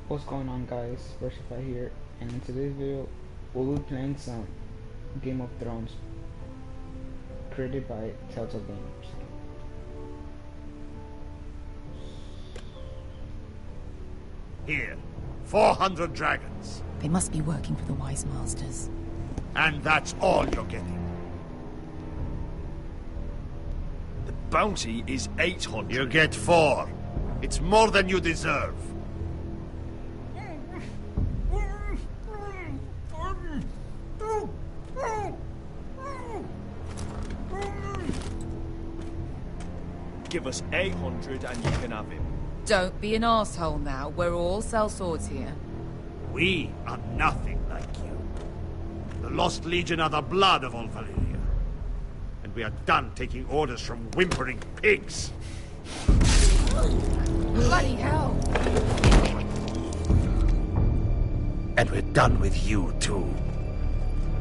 What's going on, guys? Versify here, and in today's video we'll be playing some Game of Thrones created by Telltale Games. Here, 400 dragons. They must be working for the Wise Masters. And that's all you're getting. The bounty is 800. You get 4. It's more than you deserve. Give us 800 and you can have him. Don't be an asshole now. We're all sellswords here. We are nothing like you. The Lost Legion are the blood of all Valyria. And we are done taking orders from whimpering pigs. Bloody hell! And we're done with you, too.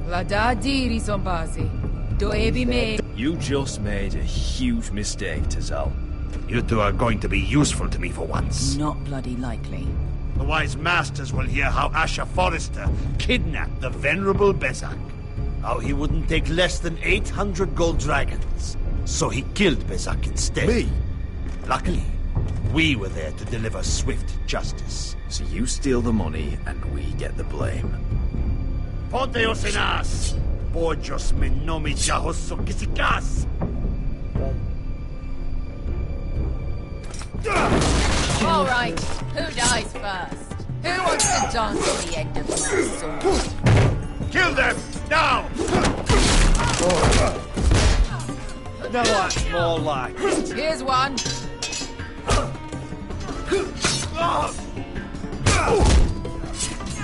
La da diri sombazi. Do ebi me. You just made a huge mistake, Tazal. You two are going to be useful to me for once. Not bloody likely. The Wise Masters will hear how Asher Forrester kidnapped the venerable Bezzak. How he wouldn't take less than 800 gold dragons. So he killed Bezzak instead. Me? Luckily, we were there to deliver swift justice. So you steal the money and we get the blame. Ponteos en as! Pojos me nomi jahoso kisikas! All right. Who dies first? Who wants to dance on the end of my sword? Kill them! Now! Now that's more like it. Here's one.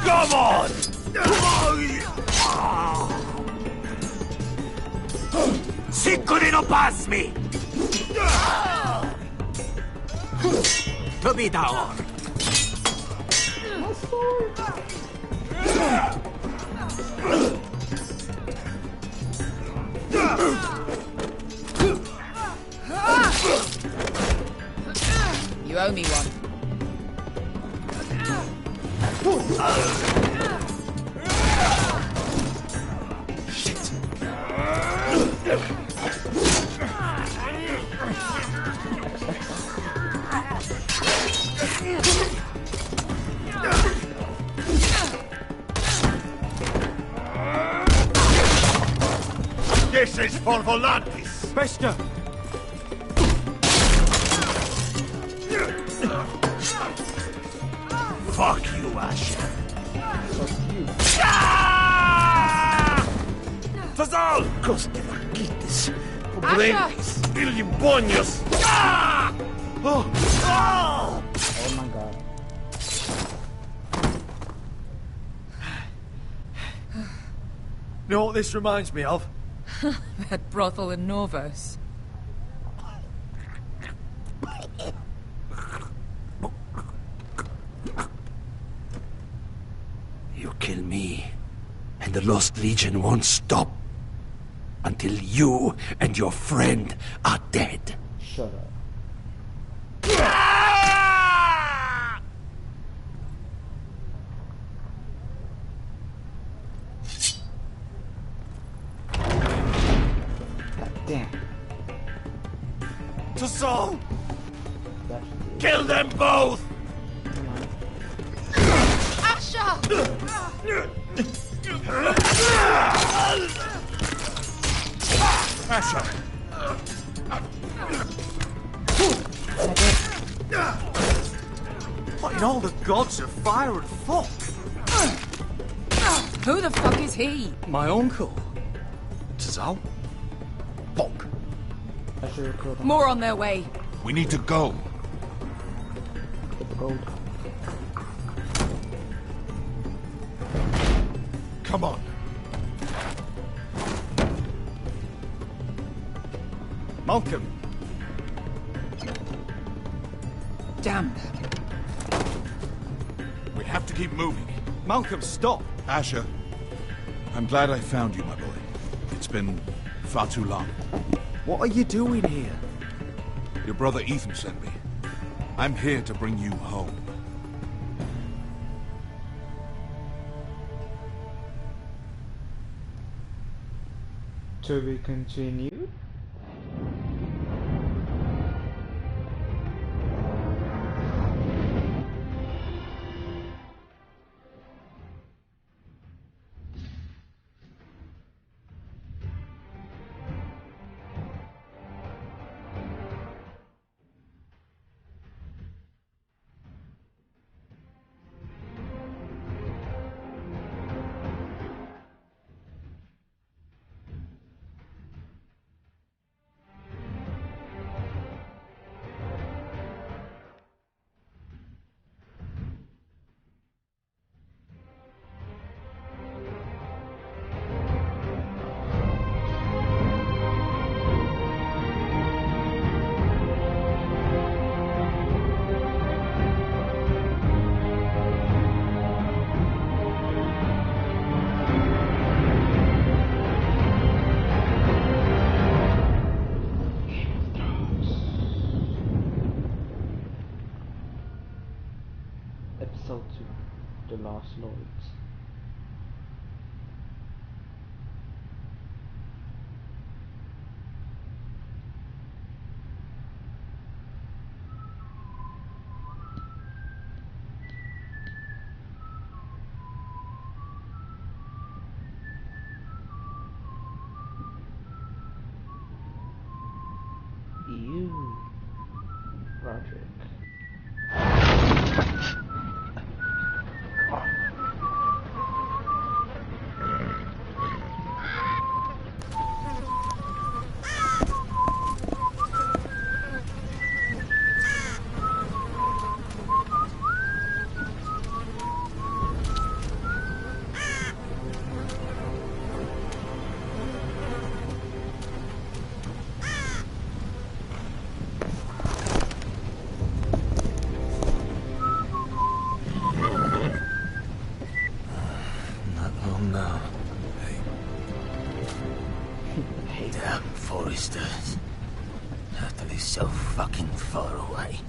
Come on! Sicuri no pass me! To be down. You owe me one. This is for Volantis! Bester! Fuck you, Asher. Tazal! Coste vaquites. Asher! Illimbonios. Oh my god. You know what this reminds me of? That brothel in Norvos. You kill me, and the Lost Legion won't stop until you and your friend are dead. Shut up. God damn. Tazal! That should be Kill them both! Asher! Asher! What in all the gods of fire and fuck? Who the fuck is he? My uncle. Tazal? Bonk. I should have killed him. More on their way. We need to go. Get the gold. Come on. Malcolm. Damn. We have to keep moving. Malcolm, stop! Asher, I'm glad I found you, my boy. It's been far too long. What are you doing here? Your brother Ethan sent me. I'm here to bring you home. To be continued. Episode 2, The Lost Lords. You, Roderick. Damn Foresters. Have to be so fucking far away.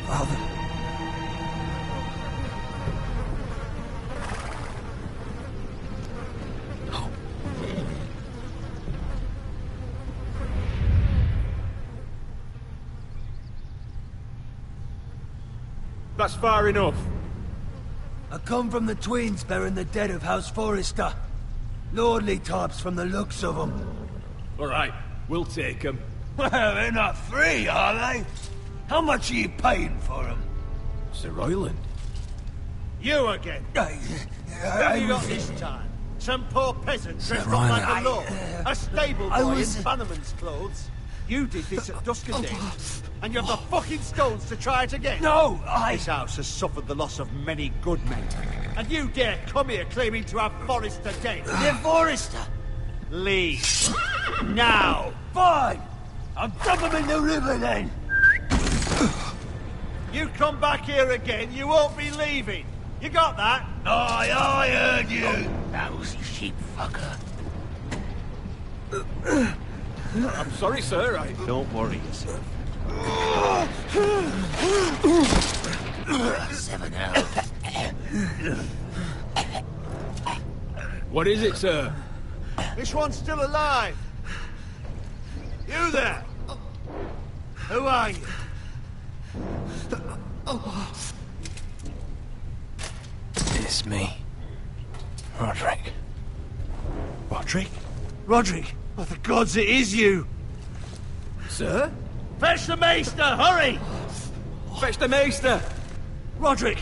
Father. That's far enough. I come from the twins bearing the dead of House Forrester. Lordly types from the looks of them. All right, we'll take them. Well, they're not free, are they? How much are you paying for them? Sir Royland. You again. Who have you got this time? Some poor peasant dressed up like a lord. A stable boy in Bannerman's clothes. You did this at dusk and day. And you have the fucking stones to try it again. No, This house has suffered the loss of many good men. And you dare come here claiming to have Forrester dead. They're Forrester. Leave. Now. Fine. I'll dump them in the river then. You come back here again, you won't be leaving. You got that? I heard you. Lousy sheep fucker. I'm sorry, sir. Don't worry yourself. 7 out. What is it, sir? This one's still alive. You there? Who are you? It's me. Roderick. Roderick? Roderick? Oh, the gods, it is you! Sir? Fetch the maester, hurry! Fetch the maester! Roderick!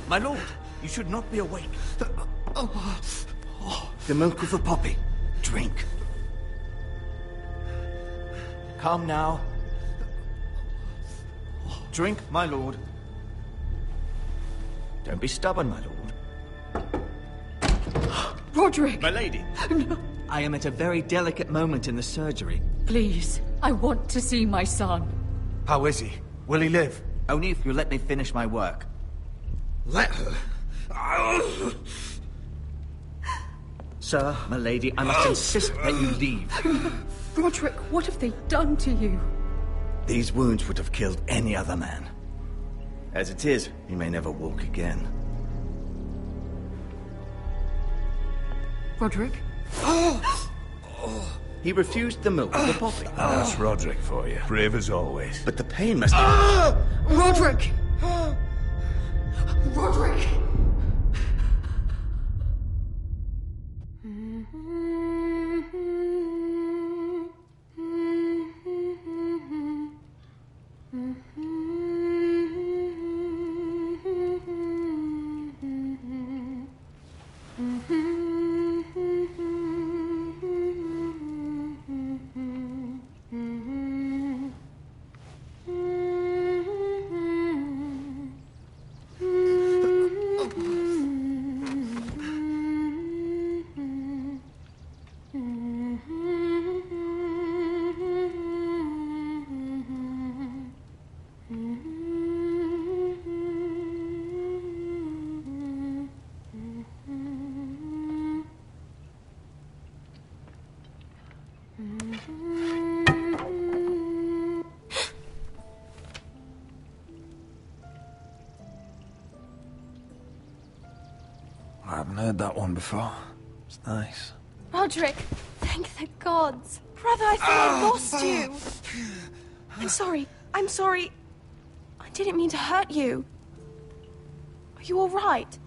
My lord, you should not be awake. The milk of the poppy. Drink. Come now. Drink, my lord. Don't be stubborn, my lord. Roderick! My lady! No. I am at a very delicate moment in the surgery. Please, I want to see my son. How is he? Will he live? Only if you let me finish my work. Let her? Sir, my lady, I must insist that you leave. Roderick, what have they done to you? These wounds would have killed any other man. As it is, he may never walk again. Roderick? He refused the milk of the poppy. That's Roderick for you. Brave as always. But the pain must... Roderick! Roderick! I haven't heard that one before. It's nice. Roderick, thank the gods. Brother, I thought I lost you. I'm sorry. I didn't mean to hurt you. Are you all right?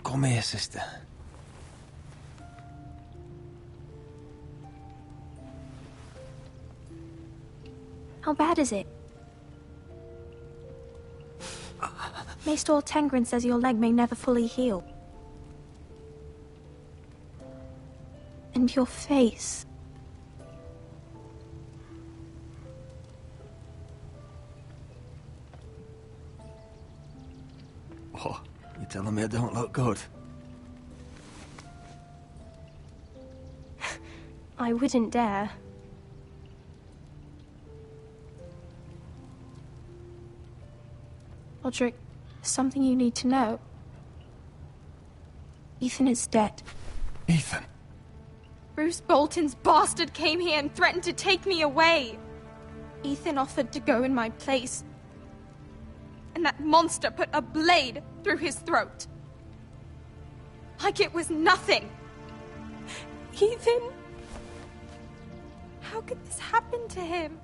Come here, sister. How bad is it? Maester Tengrin says your leg may never fully heal. And your face. What? You telling me I don't look good? I wouldn't dare. Roderick, there's something you need to know. Ethan is dead. Ethan? Bruce Bolton's bastard came here and threatened to take me away. Ethan offered to go in my place. And that monster put a blade through his throat. Like it was nothing. Ethan? How could this happen to him?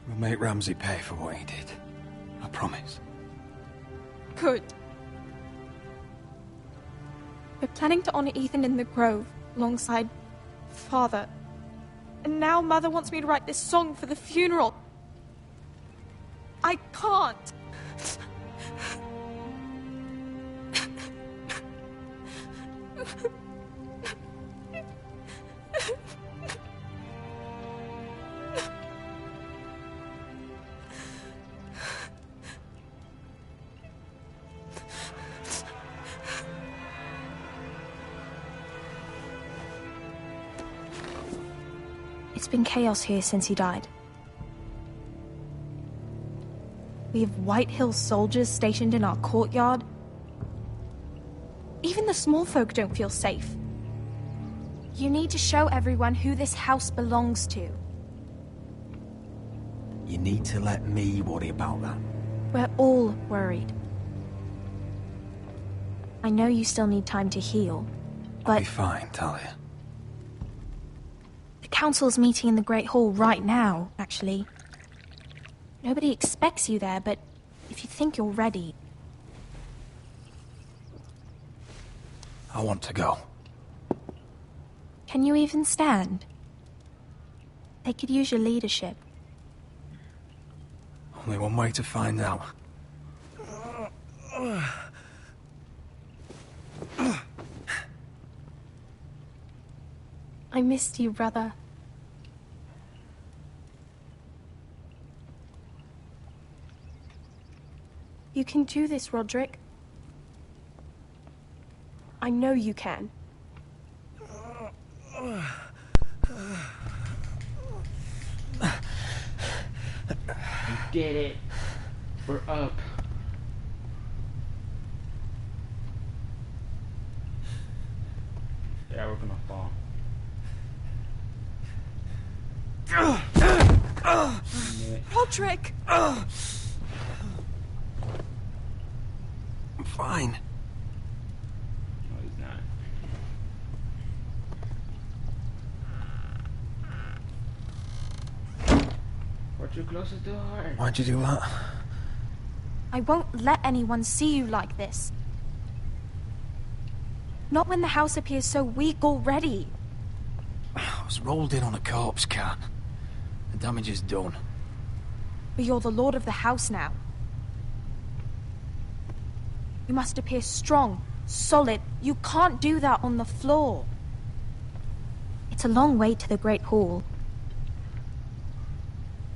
We'll make Ramsay pay for what he did. I promise. Good. We're planning to honor Ethan in the Grove, alongside Father. And now Mother wants me to write this song for the funeral. I can't. It's been chaos here since he died. We have White Hill soldiers stationed in our courtyard. Even the small folk don't feel safe. You need to show everyone who this house belongs to. You need to let me worry about that. We're all worried. I know you still need time to heal, I'll but be fine, Talia. the council's meeting in the Great Hall right now, actually. Nobody expects you there, but if you think you're ready... I want to go. Can you even stand? They could use your leadership. Only one way to find out. I missed you, brother. You can do this, Roderick. I know you can. You did it. We're up. Yeah, we're gonna fall. Roderick! I'm fine. No, he's not. Why'd you close the door? Why'd you do that? I won't let anyone see you like this. Not when the house appears so weak already. I was rolled in on a corpse cart. The damage is done. But you're the lord of the house now. You must appear strong, solid. You can't do that on the floor. It's a long way to the Great Hall.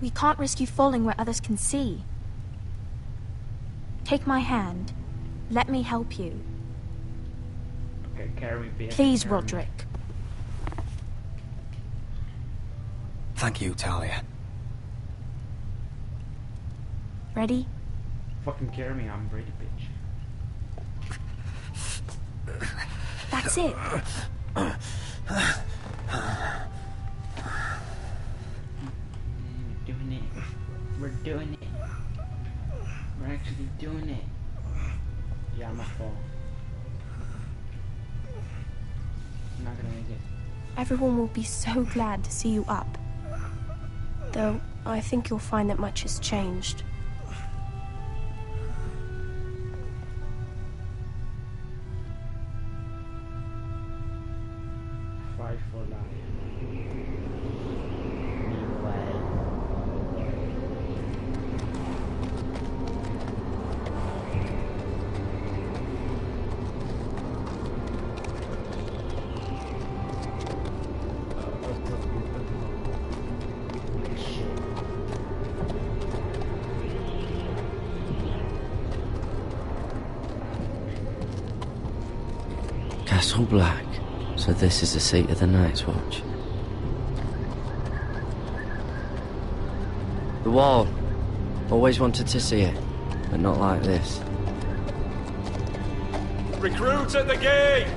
We can't risk you falling where others can see. Take my hand. Let me help you. Okay, carry me, bitch. Please, Carry me. Roderick. Thank you, Talia. Ready? Fucking carry me, I'm ready, bitch. That's it. We're doing it. We're doing it. We're actually doing it. Yeah, I'm gonna fall. I'm not gonna make it. Everyone will be so glad to see you up. Though, I think you'll find that much has changed. Fight for life. Castle Black. So this is the seat of the Night's Watch. The wall. Always wanted to see it, but not like this. Recruits at the gate!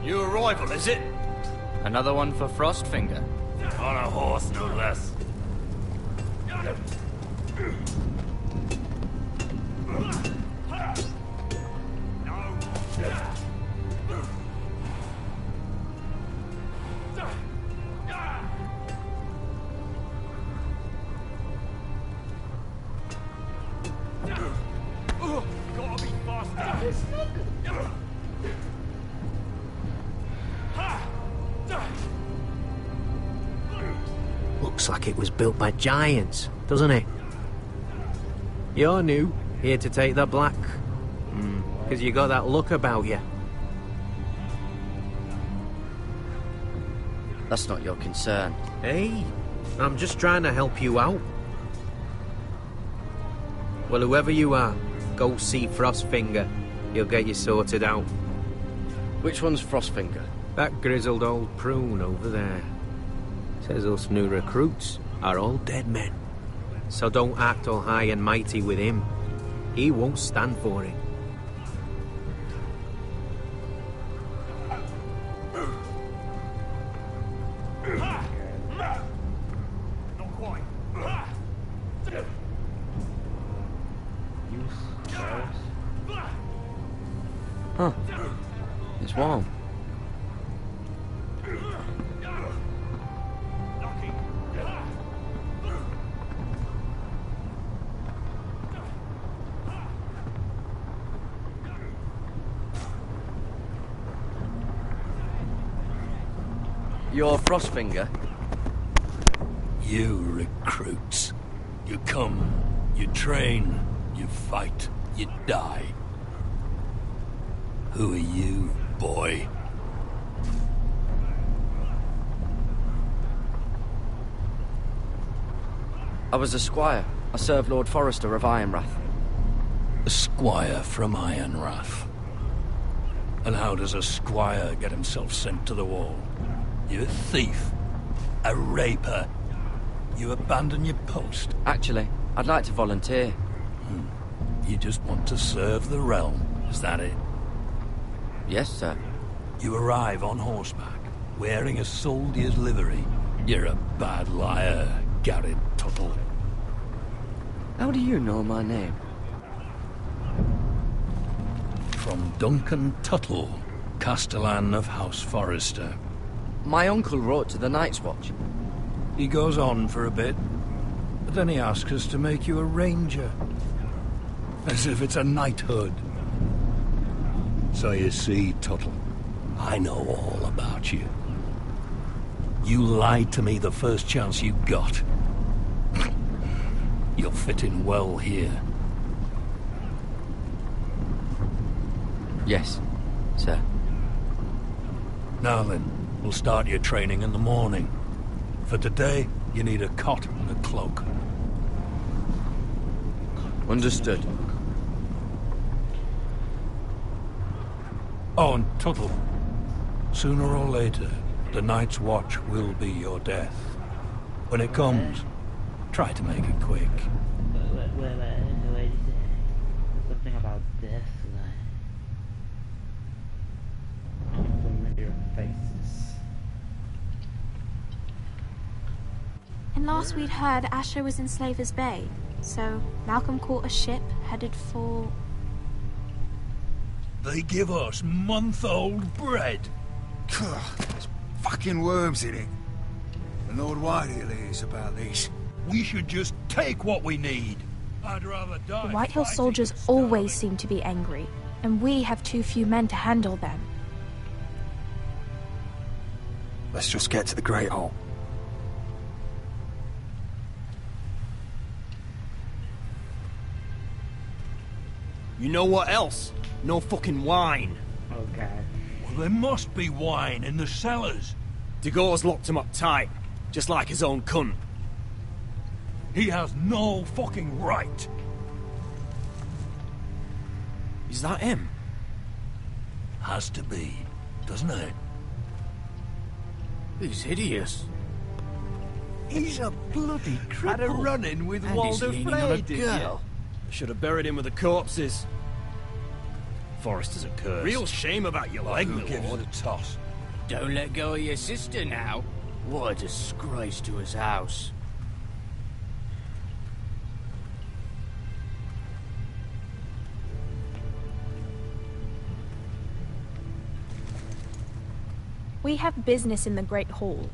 New arrival, is it? Another one for Frostfinger. On a horse, no less. Gotta be faster. Looks like it was built by giants, doesn't it? You're new, here to take the black. Because you got that look about you. That's not your concern. Hey, I'm just trying to help you out. Well, whoever you are, go see Frostfinger. He'll get you sorted out. Which one's Frostfinger? That grizzled old prune over there. Says us new recruits are all dead men. So don't act all high and mighty with him. He won't stand for it. Not quite. Huh. It's warm. You're Frostfinger? You recruits. You come, you train, you fight, you die. Who are you, boy? I was a squire. I served Lord Forrester of Ironrath. A squire from Ironrath. And how does a squire get himself sent to the wall? You a thief? A raper? You abandon your post? Actually, I'd like to volunteer. You just want to serve the realm, is that it? Yes, sir. You arrive on horseback, wearing a soldier's livery. You're a bad liar, Garrett Tuttle. How do you know my name? From Duncan Tuttle, Castellan of House Forrester. My uncle wrote to the Night's Watch. He goes on for a bit, but then he asks us to make you a ranger. As if it's a knighthood. So you see, Tuttle, I know all about you. You lied to me the first chance you got. You'll fit in well here. Yes, sir. Now then, we'll start your training in the morning. For today, you need a cot and a cloak. Understood. Oh, and Tuttle, sooner or later, the Night's Watch will be your death. When it comes, try to make it quick. Wait. Something about this, familiar faces. And last we'd heard Asher was in Slaver's Bay, so Malcolm caught a ship headed for... They give us month-old bread. There's fucking worms in it. The Lord Whitehill is about this. We should just take what we need. I'd rather die. The Whitehill soldiers always seem to be angry, and we have too few men to handle them. Let's just get to the Great Hall. You know what else? No fucking wine. Oh god. Well, there must be wine in the cellars. Degau's locked him up tight, just like his own cunt. He has no fucking right. Is that him? Has to be, doesn't it? He's hideous. He's a bloody cripple. Had a run-in with And Walder he's leaning on a Frey, did you? girl. Should have buried him with the corpses. Forrester's a curse. Real shame about your leg, Who my gives lord. it a toss? Don't let go of your sister now. What a disgrace to his house. We have business in the Great Hall.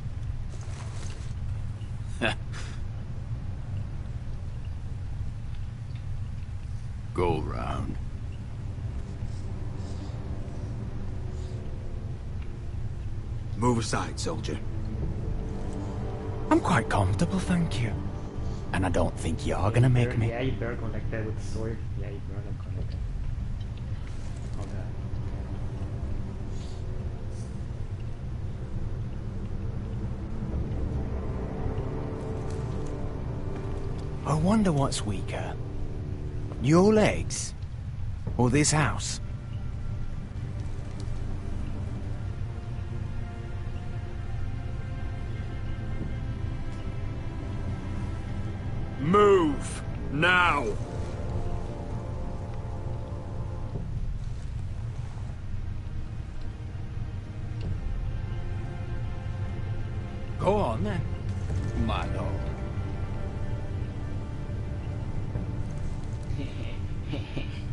Go round. Move aside, soldier. I'm quite comfortable, thank you. And I don't think you're gonna make me. Yeah, you better go like that with the sword. Yeah, you better go like that. Oh god. I wonder what's weaker. Your legs? Or this house? Move! Now! Go on then, my lord.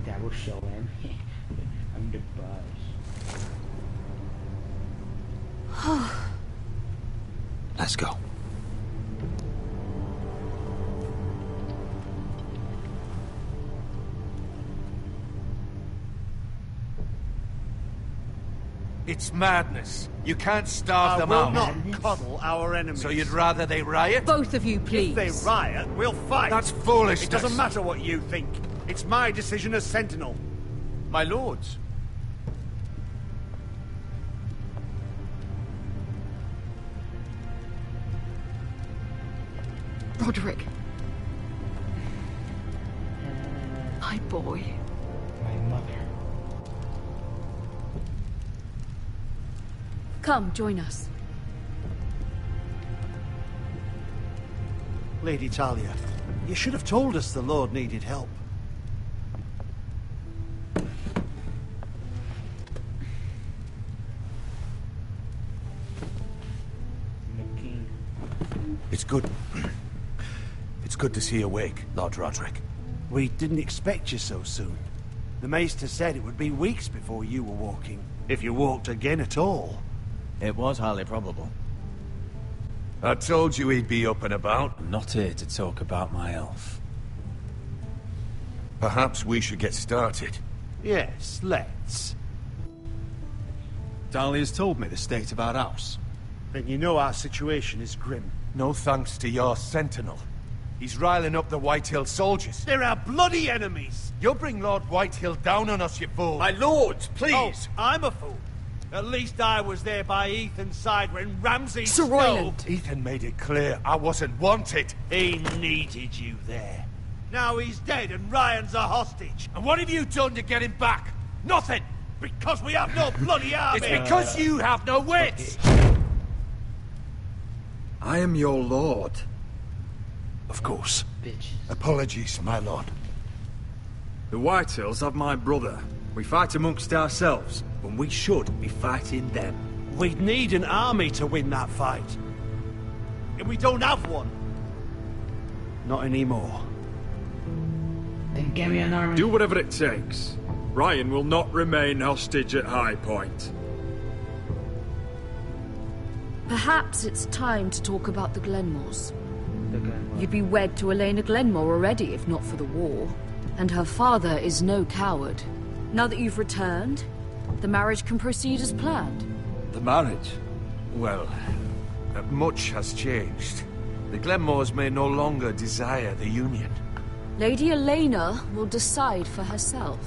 That will show him. I'm the boss. Let's go. It's madness. You can't starve them We'll out. not coddle our enemies. So you'd rather they riot? Both of you, please. If they riot, we'll fight. That's foolishness. It doesn't matter what you think. It's my decision as Sentinel. My lords. Roderick. My boy. My mother. Come, join us. Lady Talia, you should have told us the Lord needed help. It's good. It's good to see you awake, Lord Roderick. We didn't expect you so soon. The Maester said it would be weeks before you were walking, if you walked again at all. It was highly probable. I told you he'd be up and about. I'm not here to talk about my elf. Perhaps we should get started. Yes, let's. Dahlia's told me the state of our house. Then you know our situation is grim. No thanks to your sentinel. He's riling up the Whitehill soldiers. They're our bloody enemies! You'll bring Lord Whitehill down on us, you fool. My lords, please! Oh, I'm a fool. At least I was there by Ethan's side when Ramsay Sir stole... Royland. Ethan made it clear I wasn't wanted. He needed you there. Now he's dead and Ryan's a hostage. And what have you done to get him back? Nothing! Because we have no bloody army! It's because you have no wits! I am your lord. Of course. Bitch. Apologies, my lord. The Whitehills have my brother. We fight amongst ourselves, when we should be fighting them. We'd need an army to win that fight. And we don't have one. Not anymore. Then get me an army. Do whatever it takes. Ryan will not remain hostage at High Point. Perhaps it's time to talk about the Glenmores. The Glenmore. You'd be wed to Elena Glenmore already, if not for the war. And her father is no coward. Now that you've returned, the marriage can proceed as planned. The marriage? Well, much has changed. The Glenmores may no longer desire the union. Lady Elena will decide for herself.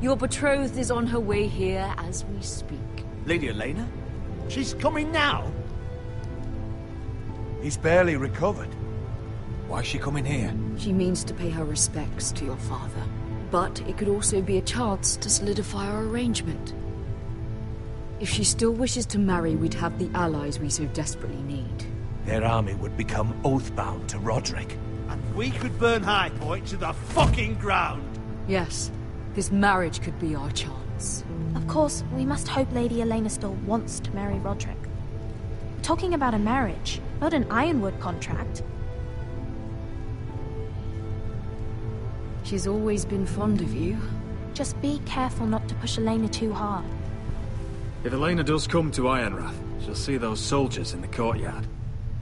Your betrothed is on her way here as we speak. Lady Elena? She's coming now? He's barely recovered. Why's she coming here? She means to pay her respects to your father. But it could also be a chance to solidify our arrangement. If she still wishes to marry, we'd have the allies we so desperately need. Their army would become oathbound to Roderick. And we could burn High Point to the fucking ground! Yes, this marriage could be our chance. Of course, we must hope Lady Elena still wants to marry Roderick. We're talking about a marriage, not an Ironwood contract. She's always been fond of you. Just be careful not to push Elena too hard. If Elena does come to Ironrath, she'll see those soldiers in the courtyard.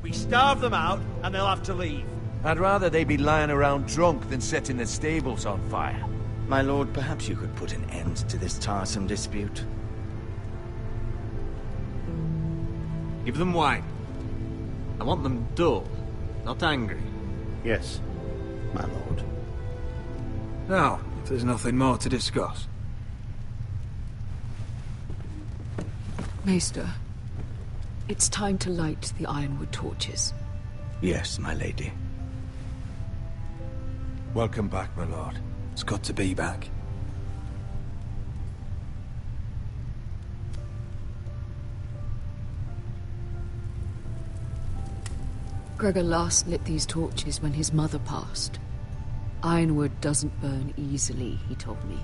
We starve them out, and they'll have to leave. I'd rather they be lying around drunk than setting the stables on fire. My lord, perhaps you could put an end to this tiresome dispute. Give them wine. I want them dull, not angry. Yes, my lord. Now, if there's nothing more to discuss. Maester, it's time to light the Ironwood torches. Yes, my lady. Welcome back, my lord. It's good to be back. Gregor last lit these torches when his mother passed. Ironwood doesn't burn easily, he told me.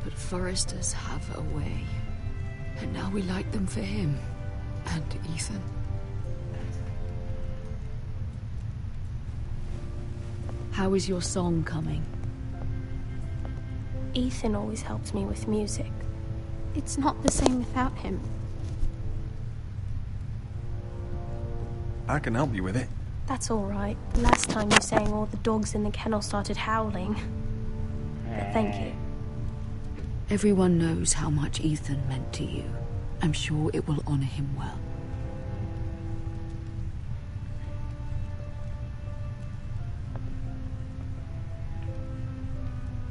But foresters have a way. And now we light them for him. And Ethan. How is your song coming? Ethan always helps me with music. It's not the same without him. I can help you with it. That's all right. Last time you sang, all the dogs in the kennel started howling. But thank you. Everyone knows how much Ethan meant to you. I'm sure it will honor him well.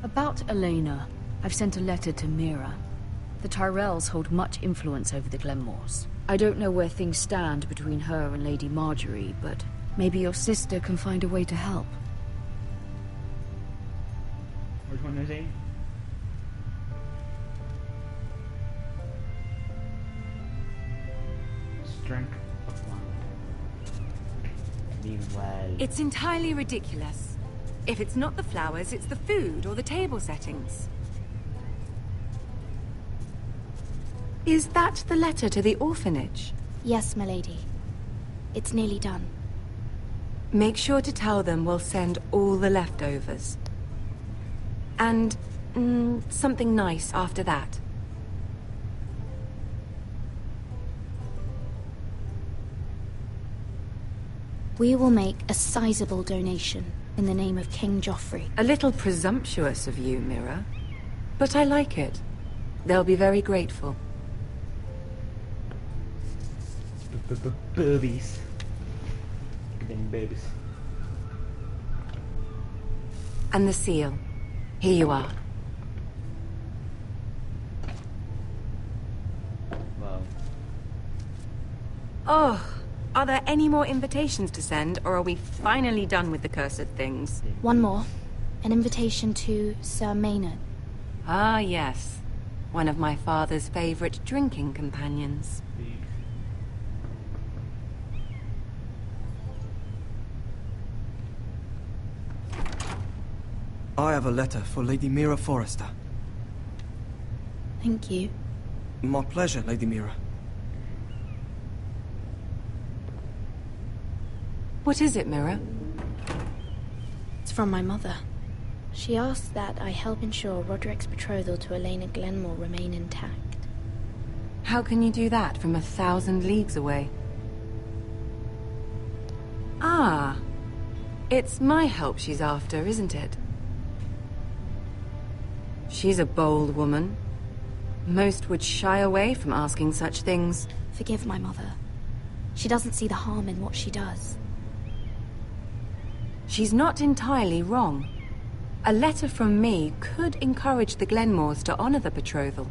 About Elena, I've sent a letter to Mira. The Tyrells hold much influence over the Glenmores. I don't know where things stand between her and Lady Marjorie, but maybe your sister can find a way to help. Which one is he? Strength of one. Meanwhile... It's entirely ridiculous. If it's not the flowers, it's the food or the table settings. Is that the letter to the orphanage? Yes, milady. It's nearly done. Make sure to tell them we'll send all the leftovers. And something nice after that. We will make a sizable donation in the name of King Joffrey. A little presumptuous of you, Mira. But I like it. They'll be very grateful. Boobies. Getting babies. And the seal. Here you are. Wow. Oh, are there any more invitations to send, or are we finally done with the cursed things? One more. An invitation to Sir Maynard. Ah, yes. One of my father's favorite drinking companions. I have a letter for Lady Mira Forrester. Thank you. My pleasure, Lady Mira. What is it, Mira? It's from my mother. She asks that I help ensure Roderick's betrothal to Elena Glenmore remain intact. How can you do that from 1,000 leagues away? Ah, it's my help she's after, isn't it? She's a bold woman. Most would shy away from asking such things. Forgive my mother. She doesn't see the harm in what she does. She's not entirely wrong. A letter from me could encourage the Glenmores to honor the betrothal.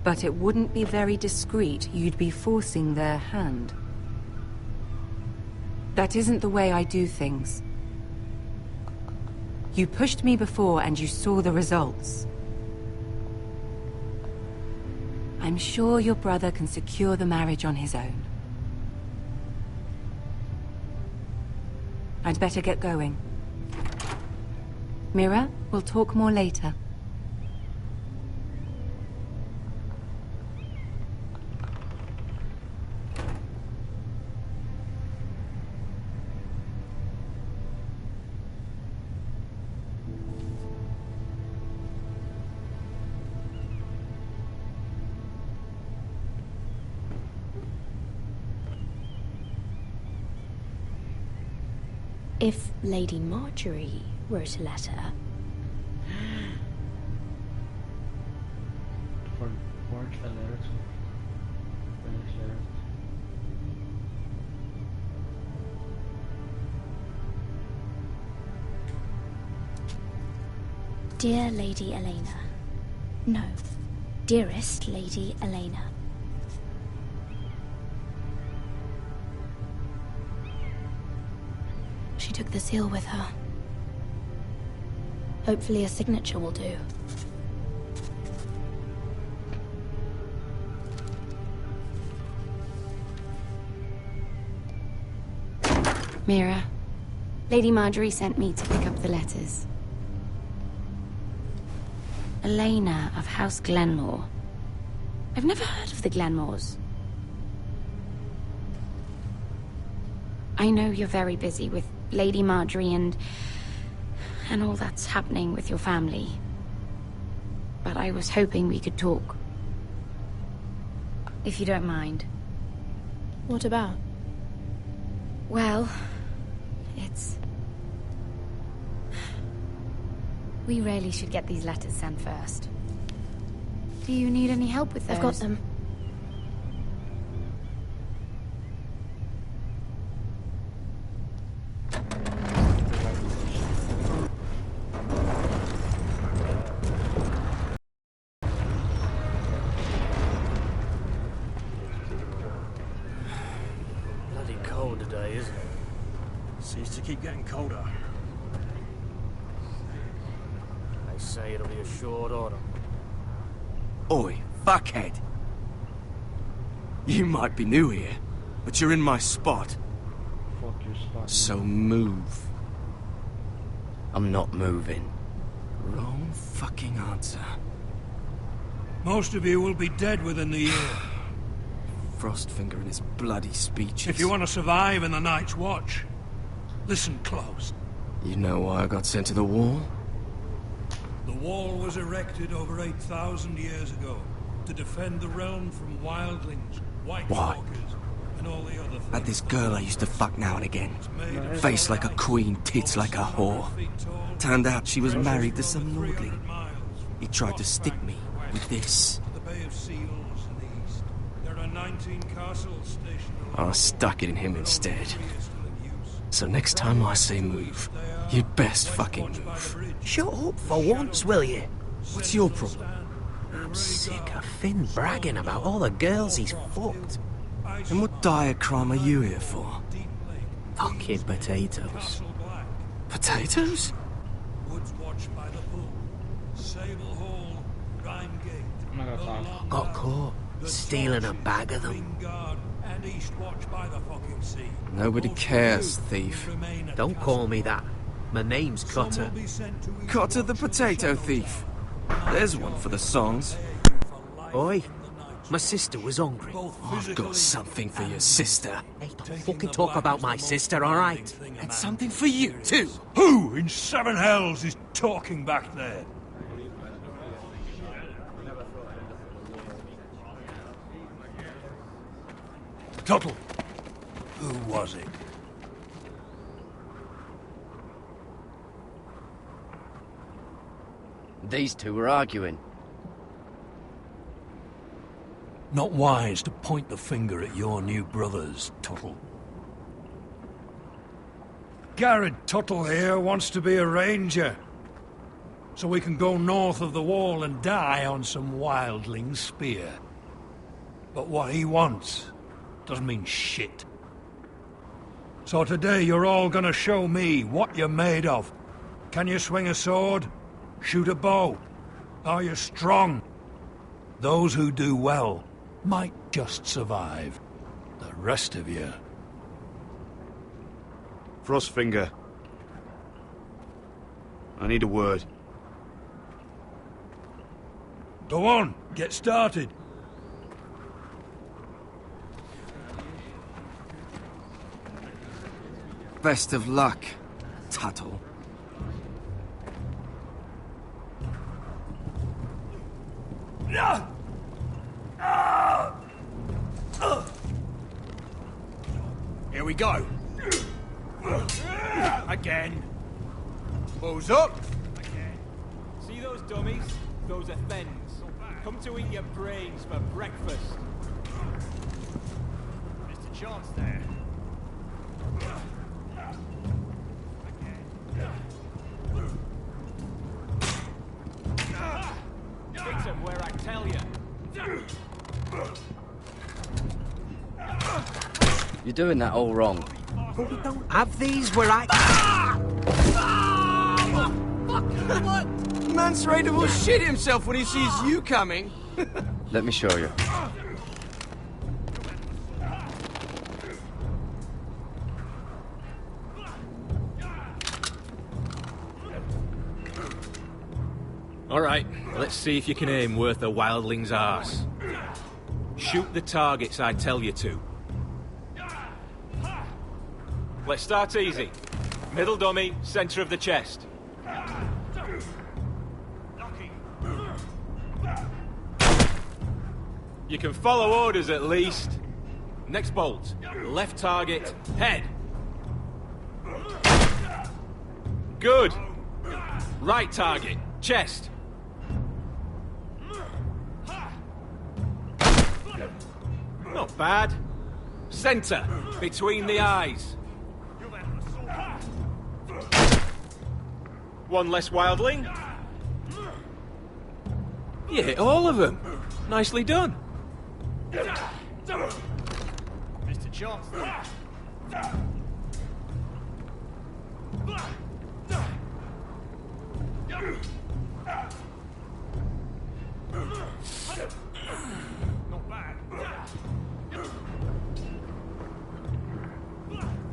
But it wouldn't be very discreet. You'd be forcing their hand. That isn't the way I do things. You pushed me before and you saw the results. I'm sure your brother can secure the marriage on his own. I'd better get going. Mira, we'll talk more later. If Lady Marjorie wrote a letter... Forge a letter to... Finish letter. Dear Lady Elena. No. Dearest Lady Elena. She took the seal with her. Hopefully a signature will do. Mira, Lady Marjorie sent me to pick up the letters. Elena of House Glenmore. I've never heard of the Glenmores. I know you're very busy with Lady Marjorie and all that's happening with your family. But I was hoping we could talk. If you don't mind. What about? Well, it's... We really should get these letters sent first. Do you need any help with those? I've got them. Bloody cold today, isn't it? Seems to keep getting colder. They say it'll be a short autumn. Oi, fuckhead. You might be new here, but you're in my spot. Fuck your spot. So move. I'm not moving. Wrong fucking answer. Most of you will be dead within the year. Frostfinger and his bloody speeches. If you want to survive in the Night's Watch, listen close. You know why I got sent to the wall? The wall was erected over 8,000 years ago to defend the realm from wildlings, white walkers, and all the other things. Had this girl I used to fuck now and again. Face like a queen, tits like a whore. Turned out she was married to some lordling. He tried to stick me with this. The Bay of Seals in the east. There are 19 castles stationed. I stuck it in him instead. So next time I say move, you'd best fucking move. Shut up for once, will you? What's your problem? I'm sick of Finn bragging about all the girls he's fucked. And what dire crime are you here for? Fucking potatoes. Potatoes? Woods Watch by the Bull, Sable Hall, Rhymegate. I'm not gonna talk. Got caught stealing a bag of them. And East Watch by the fucking sea. Nobody cares, thief. Don't call me that. My name's Cotter. Cotter the potato thief. There's one for the songs. Oi, my sister was hungry. I've got something for your sister. Hey, don't fucking talk about my sister, alright? And something for you, too. Who in seven hells is talking back there? Tuttle. Who was it? These two were arguing. Not wise to point the finger at your new brothers, Tuttle. Garrett Tuttle here wants to be a ranger. So we can go north of the wall and die on some wildling spear. But what he wants doesn't mean shit. So today you're all gonna show me what you're made of. Can you swing a sword? Shoot a bow? Are you strong? Those who do well might just survive. The rest of you... Frostfinger. I need a word. Go on, get started. Best of luck, Tuttle. Here we go. Again. Balls up. Again. See those dummies? Those are thens. Come to eat your brains for breakfast. Mr. Chance there. Hit him where I tell you. You're doing that all wrong. But we don't have these where I... What? Mance Raider will shit himself when he sees you coming. Let me show you. Alright, let's see if you can aim worth a wildling's arse. Shoot the targets I tell you to. Let's start easy. Middle dummy, center of the chest. You can follow orders at least. Next bolt. Left target, head. Good. Right target. Chest. Not bad. Center. Between the eyes. One less wildling. You hit all of them. Nicely done. Mr. Johnston.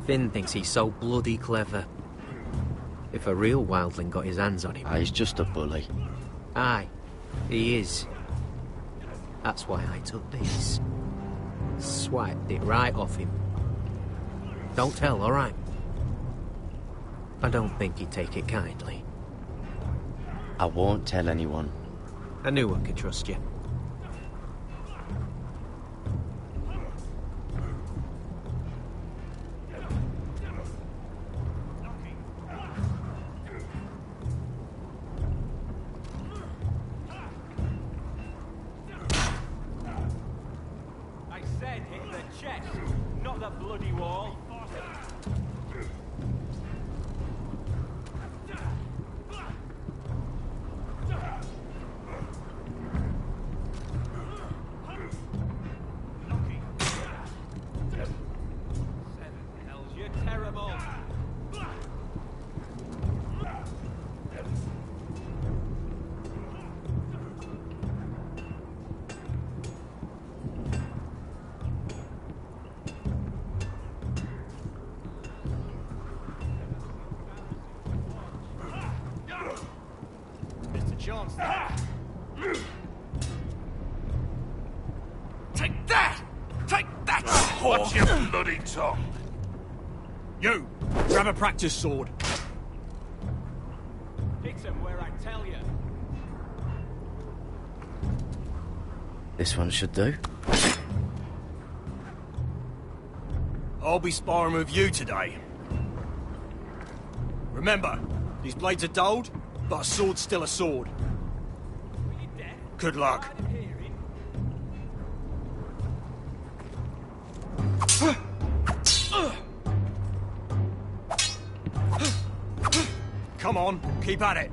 Finn thinks he's so bloody clever. If a real wildling got his hands on him... He's just a bully. Aye, he is. That's why I took this. Swiped it right off him. Don't tell, alright? I don't think he'd take it kindly. I won't tell anyone. I knew I could trust you. I said hit the chest, not the bloody wall. You're terrible. Mr. Johnston. Take that! Take that! Watch your bloody tongue! You! Grab a practice sword. Hit him where I tell you. This one should do. I'll be sparring with you today. Remember, these blades are dulled, but a sword's still a sword. Good luck. Come on, keep at it.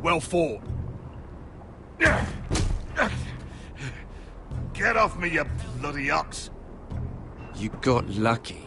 Well fought. Get off me, you bloody ox! You got lucky.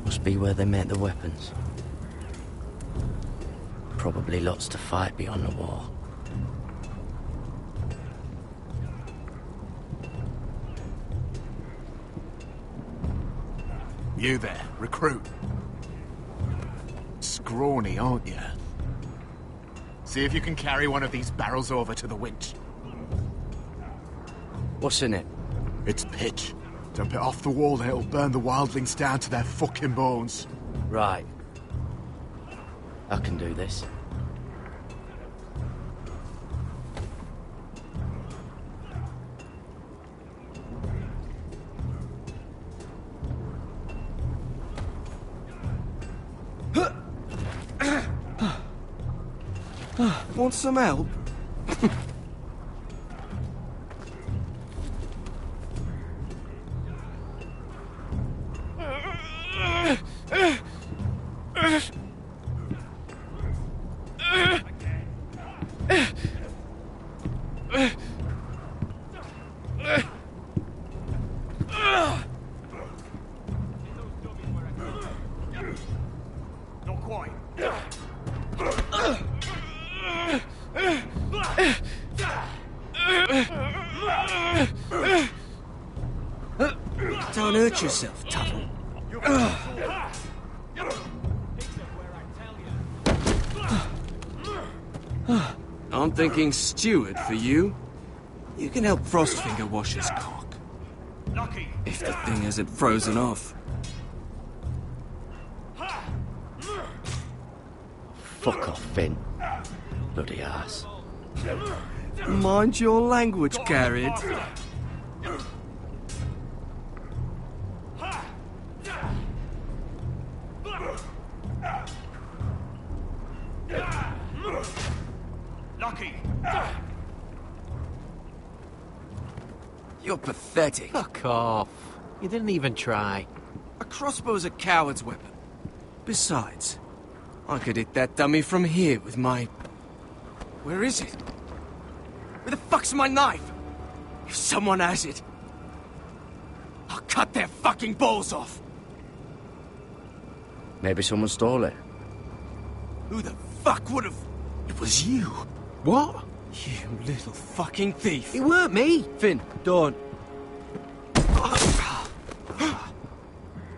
Must be where they make the weapons. Probably lots to fight beyond the wall. You there, recruit. Scrawny, aren't you? See if you can carry one of these barrels over to the winch. What's in it? It's pitch. Dump it off the wall and it'll burn the wildlings down to their fucking bones. Right. I can do this. Want some help? Not quite. Don't hurt yourself, Tuttle. I'm thinking steward for you. You can help Frostfinger wash his cock. If the thing hasn't frozen off. Fuck off, Finn. Bloody ass. Mind your language, Garrett. Lucky. You're pathetic. Fuck off. You didn't even try. A crossbow's a coward's weapon. Besides, I could hit that dummy from here with my... Where is it? Where the fuck's my knife? If someone has it, I'll cut their fucking balls off. Maybe someone stole it. Who the fuck would have... It was you. What? You little fucking thief. It weren't me. Finn, don't.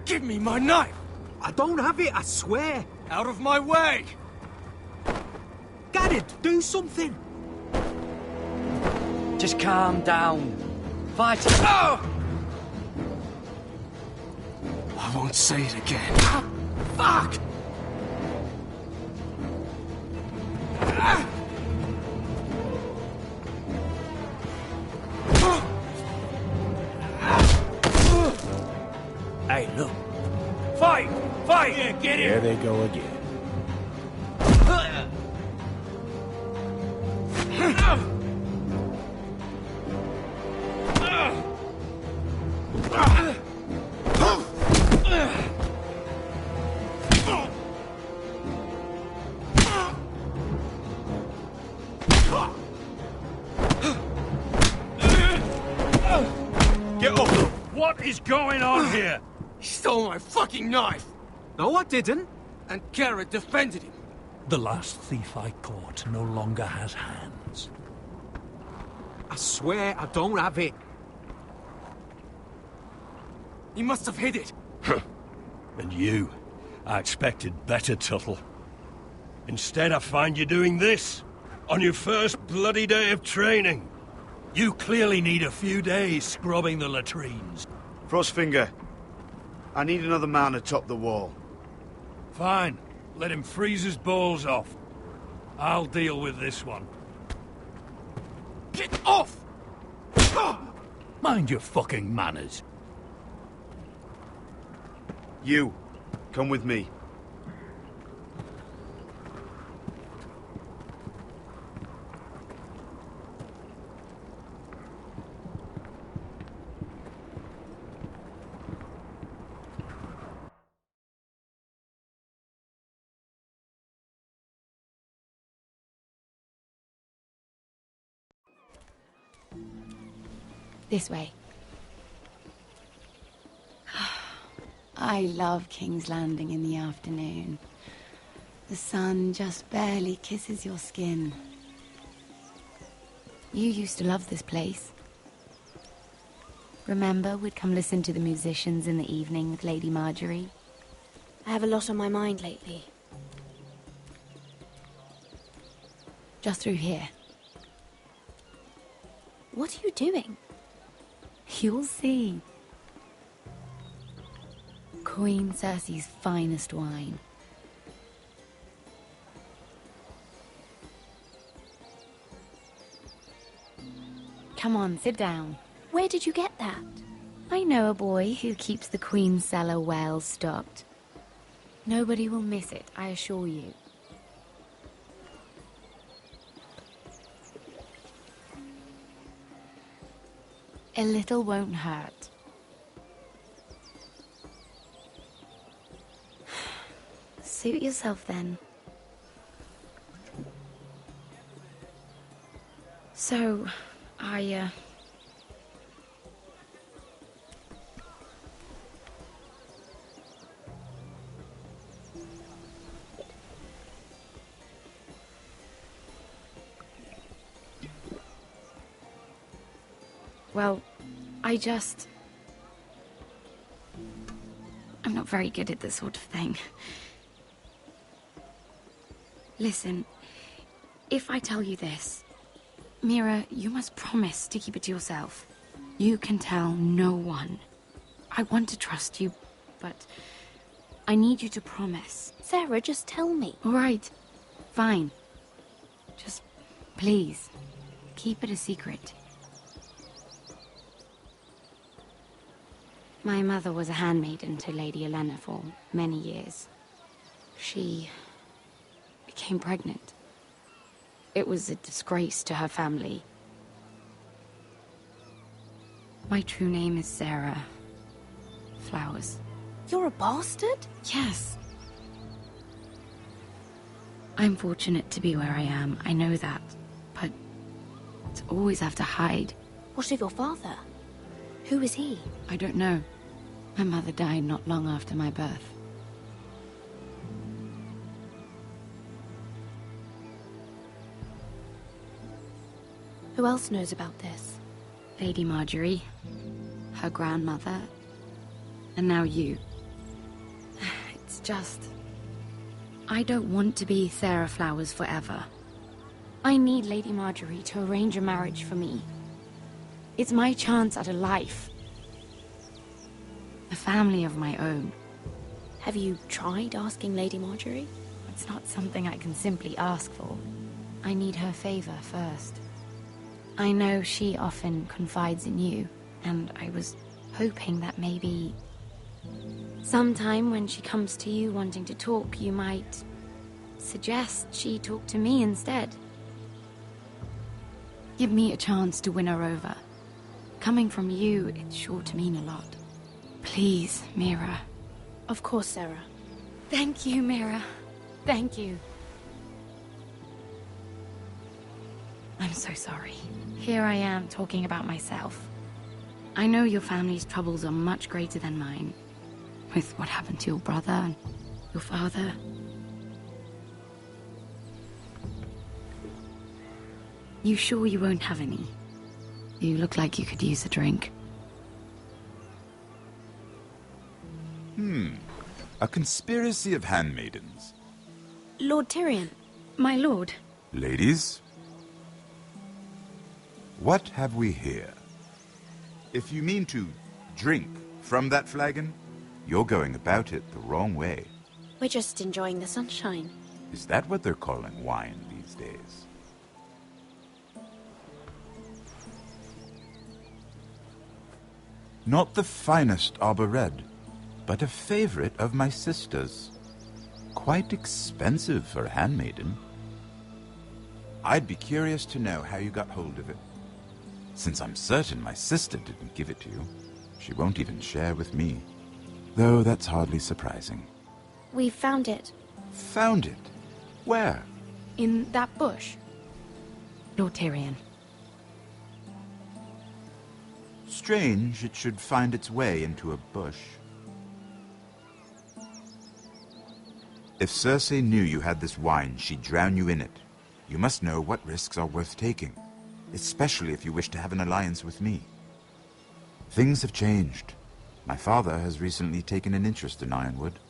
Give me my knife. I don't have it, I swear. Out of my way. Garrett, do something. Just calm down. Fight it. Oh! I won't say it again. Fuck! Hey, look. Fight! Fight! Yeah, get it! There they go again. Get up! What is going on here? He stole my fucking knife! No, I didn't. And Garrett defended him. The last thief I caught no longer has hands. I swear I don't have it. He must have hid it. And you, I expected better, Tuttle. Instead, I find you doing this on your first bloody day of training. You clearly need a few days scrubbing the latrines. Frostfinger, I need another man atop the wall. Fine. Let him freeze his balls off. I'll deal with this one. Get off! Mind your fucking manners. You, come with me. This way. I love King's Landing in the afternoon. The sun just barely kisses your skin. You used to love this place. Remember, we'd come listen to the musicians in the evening with Lady Marjorie? I have a lot on my mind lately. Just through here. What are you doing? You'll see. Queen Cersei's finest wine. Come on, sit down. Where did you get that? I know a boy who keeps the Queen's cellar well stocked. Nobody will miss it, I assure you. A little won't hurt. Suit yourself then. So, well, I just... not very good at this sort of thing. Listen, if I tell you this, Mira, you must promise to keep it to yourself. You can tell no one. I want to trust you, but I need you to promise. Sarah, just tell me. All right, fine. Just, please, keep it a secret. My mother was a handmaiden to Lady Elena for many years. She became pregnant. It was a disgrace to her family. My true name is Sarah Flowers. You're a bastard? Yes. I'm fortunate to be where I am, I know that. But to always have to hide. What of your father? Who is he? I don't know. My mother died not long after my birth. Who else knows about this? Lady Marjorie, her grandmother, and now you. It's just... I don't want to be Sarah Flowers forever. I need Lady Marjorie to arrange a marriage for me. It's my chance at a life. A family of my own. Have you tried asking Lady Marjorie? It's not something I can simply ask for. I need her favor first. I know she often confides in you, and I was hoping that maybe... sometime when she comes to you wanting to talk, you might suggest she talk to me instead. Give me a chance to win her over. Coming from you, it's sure to mean a lot. Please, Mira. Of course, Sarah. Thank you, Mira. Thank you. I'm so sorry. Here I am talking about myself. I know your family's troubles are much greater than mine. With what happened to your brother and your father. You sure you won't have any? You look like you could use a drink. A conspiracy of handmaidens. Lord Tyrion. My lord. Ladies, what have we here? If you mean to drink from that flagon, you're going about it the wrong way. We're just enjoying the sunshine. Is that what they're calling wine these days? Not the finest Arbor Red, but a favorite of my sister's. Quite expensive for a handmaiden. I'd be curious to know how you got hold of it. Since I'm certain my sister didn't give it to you, she won't even share with me. Though that's hardly surprising. We found it. Found it? Where? In that bush. Lord Tyrion. Strange it should find its way into a bush. If Cersei knew you had this wine, she'd drown you in it. You must know what risks are worth taking, especially if you wish to have an alliance with me. Things have changed. My father has recently taken an interest in Ironwood.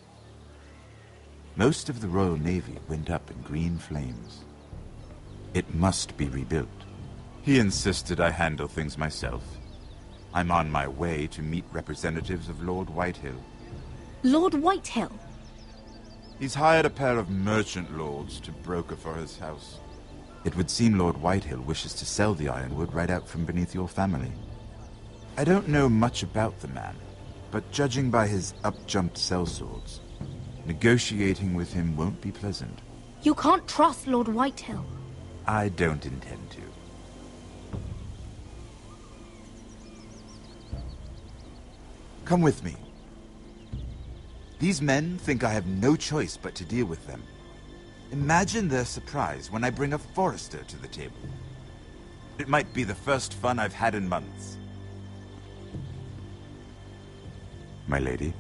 Most of the Royal Navy went up in green flames. It must be rebuilt. He insisted I handle things myself. I'm on my way to meet representatives of Lord Whitehill. Lord Whitehill? He's hired a pair of merchant lords to broker for his house. It would seem Lord Whitehill wishes to sell the Ironwood right out from beneath your family. I don't know much about the man, but judging by his up-jumped sellswords, negotiating with him won't be pleasant. You can't trust Lord Whitehill. I don't intend to. Come with me. These men think I have no choice but to deal with them. Imagine their surprise when I bring a Forrester to the table. It might be the first fun I've had in months. My lady.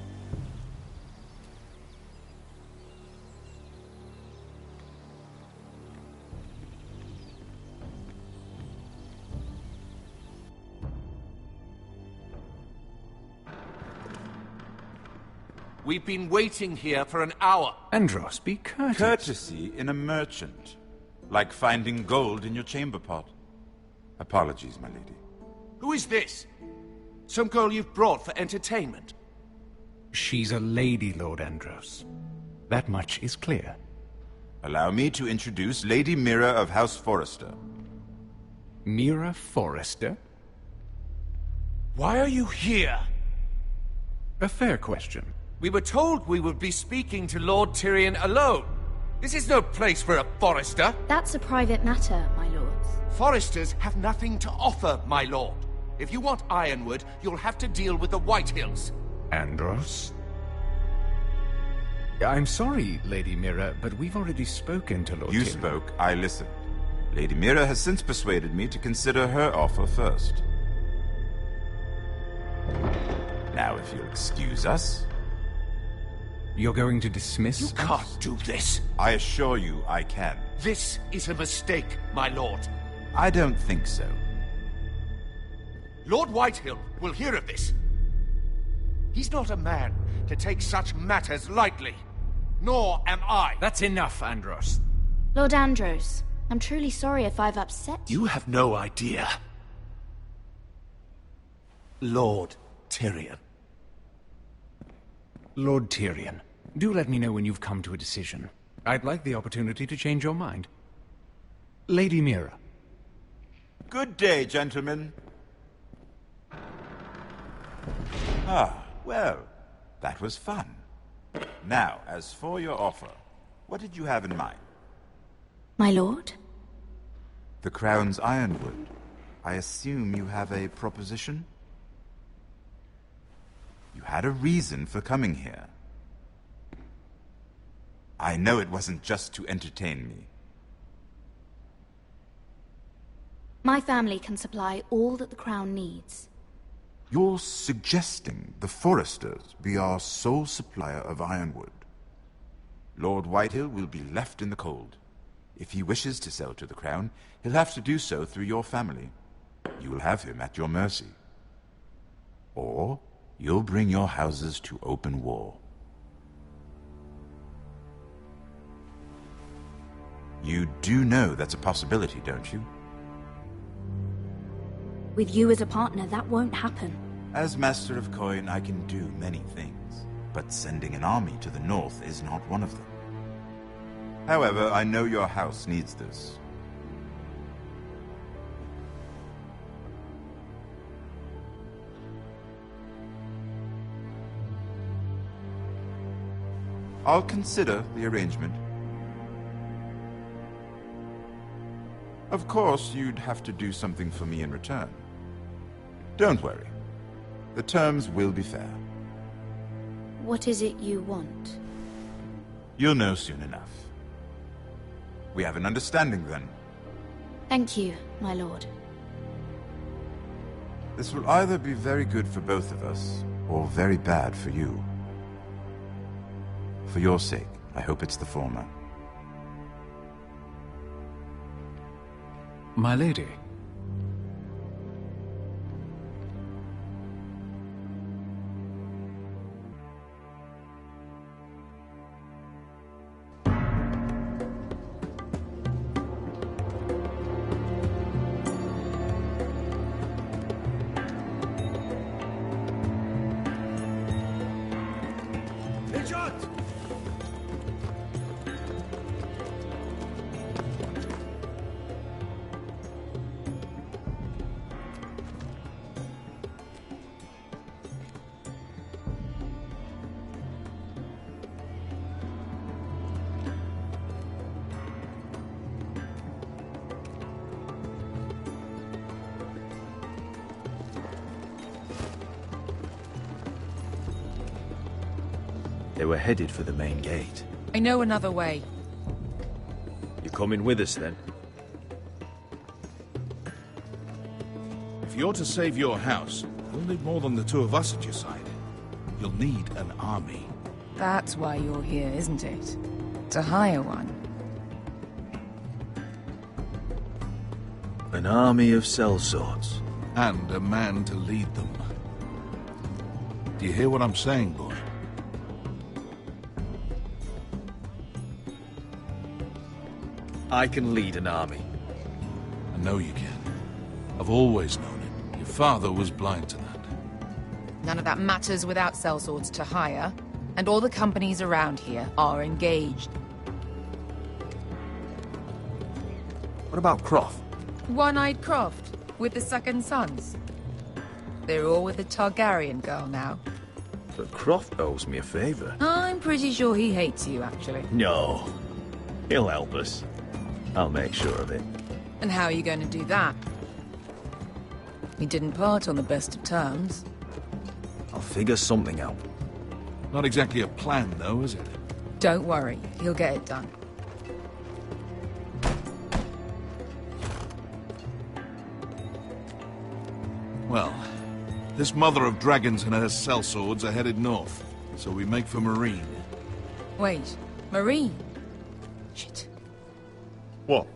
We've been waiting here for an hour. Andros, be courteous. Courtesy in a merchant. Like finding gold in your chamber pot. Apologies, my lady. Who is this? Some girl you've brought for entertainment? She's a lady, Lord Andros. That much is clear. Allow me to introduce Lady Mira of House Forrester. Mira Forrester? Why are you here? A fair question. We were told we would be speaking to Lord Tyrion alone. This is no place for a Forrester. That's a private matter, my lords. Forresters have nothing to offer, my lord. If you want Ironwood, you'll have to deal with the Whitehills. Andros? I'm sorry, Lady Mira, but we've already spoken to Lord You Tyrion. spoke, I listened. Lady Mira has since persuaded me to consider her offer first. Now, if you'll excuse us... You're going to dismiss You us? can't do this. I assure you I can. This is a mistake, my lord. I don't think so. Lord Whitehill will hear of this. He's not a man to take such matters lightly. Nor am I. That's enough, Andros. Lord Andros, I'm truly sorry if I've upset you. You have no idea. Lord Tyrion. Lord Tyrion, do let me know when you've come to a decision. I'd like the opportunity to change your mind. Lady Mira. Good day, gentlemen. Ah, well, that was fun. Now, as for your offer, what did you have in mind? My lord? The Crown's Ironwood. I assume you have a proposition? You had a reason for coming here. I know it wasn't just to entertain me. My family can supply all that the Crown needs. You're suggesting the Forresters be our sole supplier of Ironwood. Lord Whitehill will be left in the cold. If he wishes to sell to the Crown, he'll have to do so through your family. You will have him at your mercy. Or you'll bring your houses to open war. You do know that's a possibility, don't you? With you as a partner, that won't happen. As Master of Coin, I can do many things, but sending an army to the north is not one of them. However, I know your house needs this. I'll consider the arrangement. Of course, you'd have to do something for me in return. Don't worry. The terms will be fair. What is it you want? You'll know soon enough. We have an understanding then. Thank you, my lord. This will either be very good for both of us, or very bad for you. For your sake, I hope it's the former. My lady. They were headed for the main gate. I know another way. You're coming with us, then? If you're to save your house, you'll need more than the two of us at your side. You'll need an army. That's why you're here, isn't it? To hire one. An army of sellswords. And a man to lead them. Do you hear what I'm saying, boy? I can lead an army. I know you can. I've always known it. Your father was blind to that. None of that matters without sellswords to hire, and all the companies around here are engaged. What about Croft? One-eyed Croft, with the second sons. They're all with the Targaryen girl now. But Croft owes me a favor. I'm pretty sure he hates you, actually. No. He'll help us. I'll make sure of it. And how are you going to do that? We didn't part on the best of terms. I'll figure something out. Not exactly a plan, though, is it? Don't worry, he'll get it done. Well, this mother of dragons and her sellswords are headed north, so we make for Marine. Wait, Marine? Shit. What?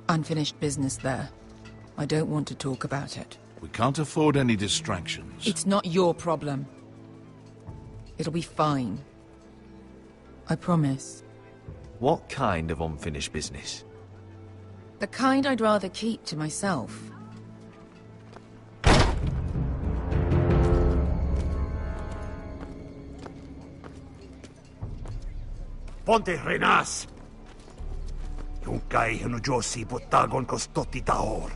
Unfinished business there. I don't want to talk about it. We can't afford any distractions. It's not your problem. It'll be fine. I promise. What kind of unfinished business? The kind I'd rather keep to myself. Ponte renas! Yung kai hanujosi potagon kostoti taor.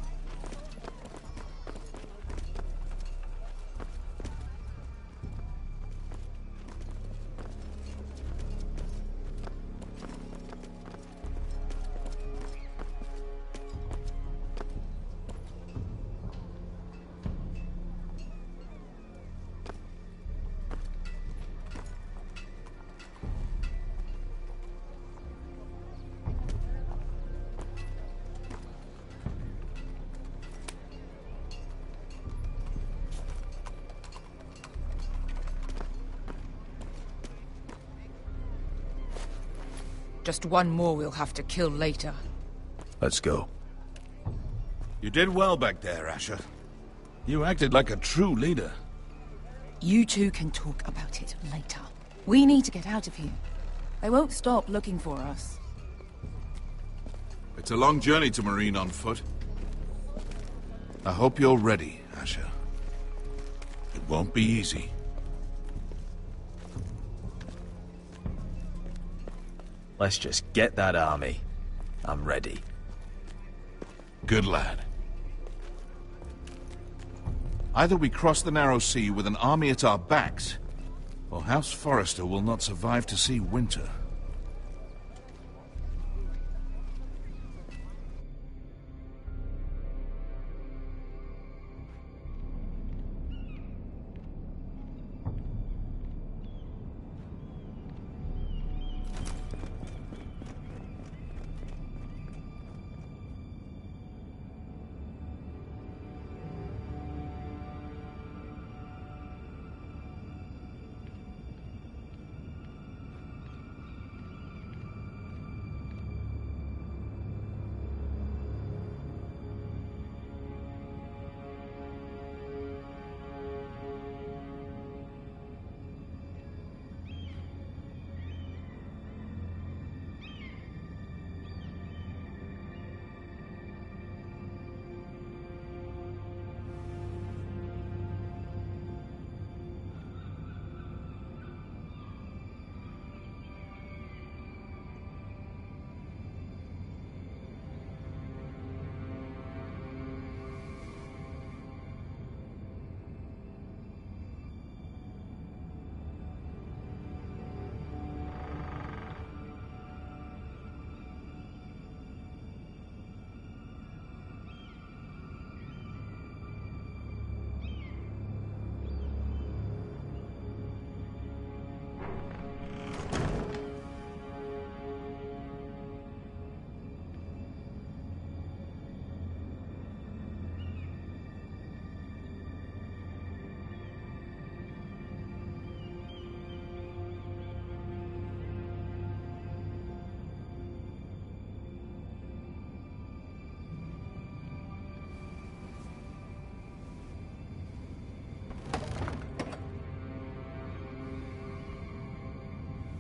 Just one more we'll have to kill later. Let's go. You did well back there, Asher. You acted like a true leader. You two can talk about it later. We need to get out of here. They won't stop looking for us. It's a long journey to Marine on foot. I hope you're ready, Asher. It won't be easy. Let's just get that army. I'm ready. Good lad. Either we cross the narrow sea with an army at our backs, or House Forrester will not survive to see winter.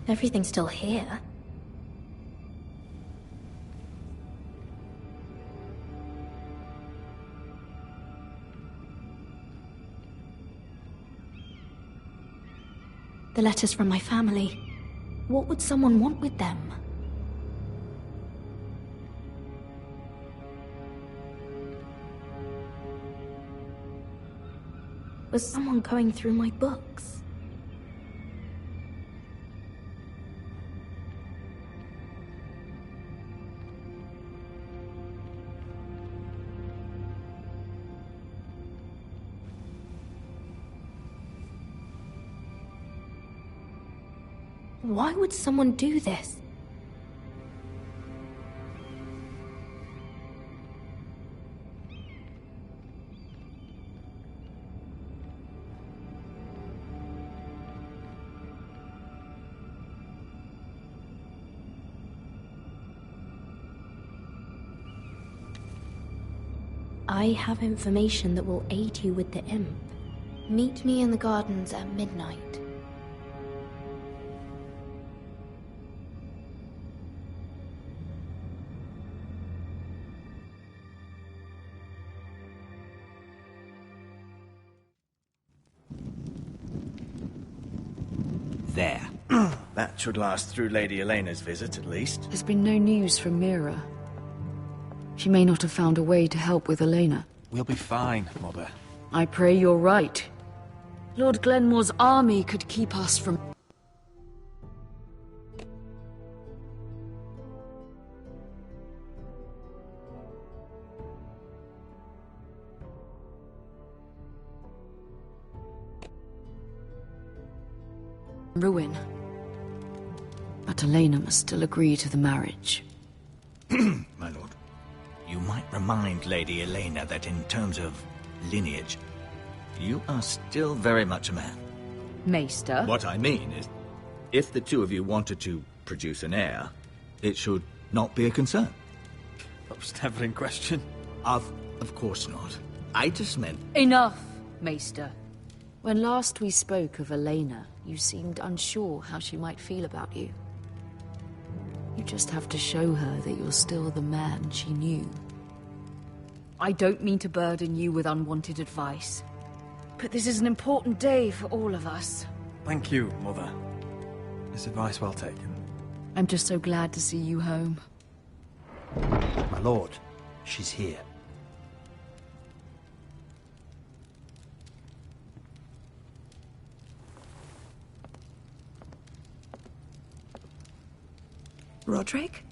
Everything's still here. The letters from my family. What would someone want with them? Was someone going through my books? Why would someone do this? I have information that will aid you with the imp. Meet me in the gardens at midnight. There. That should last through Lady Elena's visit, at least. There's been no news from Mira. She may not have found a way to help with Elena. We'll be fine, Mother. I pray you're right. Lord Glenmore's army could keep us from... ruin. But Elena must still agree to the marriage. My lord. You might remind Lady Elena that in terms of lineage, you are still very much a man. Maester? What I mean is, if the two of you wanted to produce an heir, it should not be a concern. That was never in question. Of course not. I just meant... Enough, Maester. When last we spoke of Elena, you seemed unsure how she might feel about you. You just have to show her that you're still the man she knew. I don't mean to burden you with unwanted advice, but this is an important day for all of us. Thank you, Mother. This advice well taken. I'm just so glad to see you home. My lord, she's here. Roderick?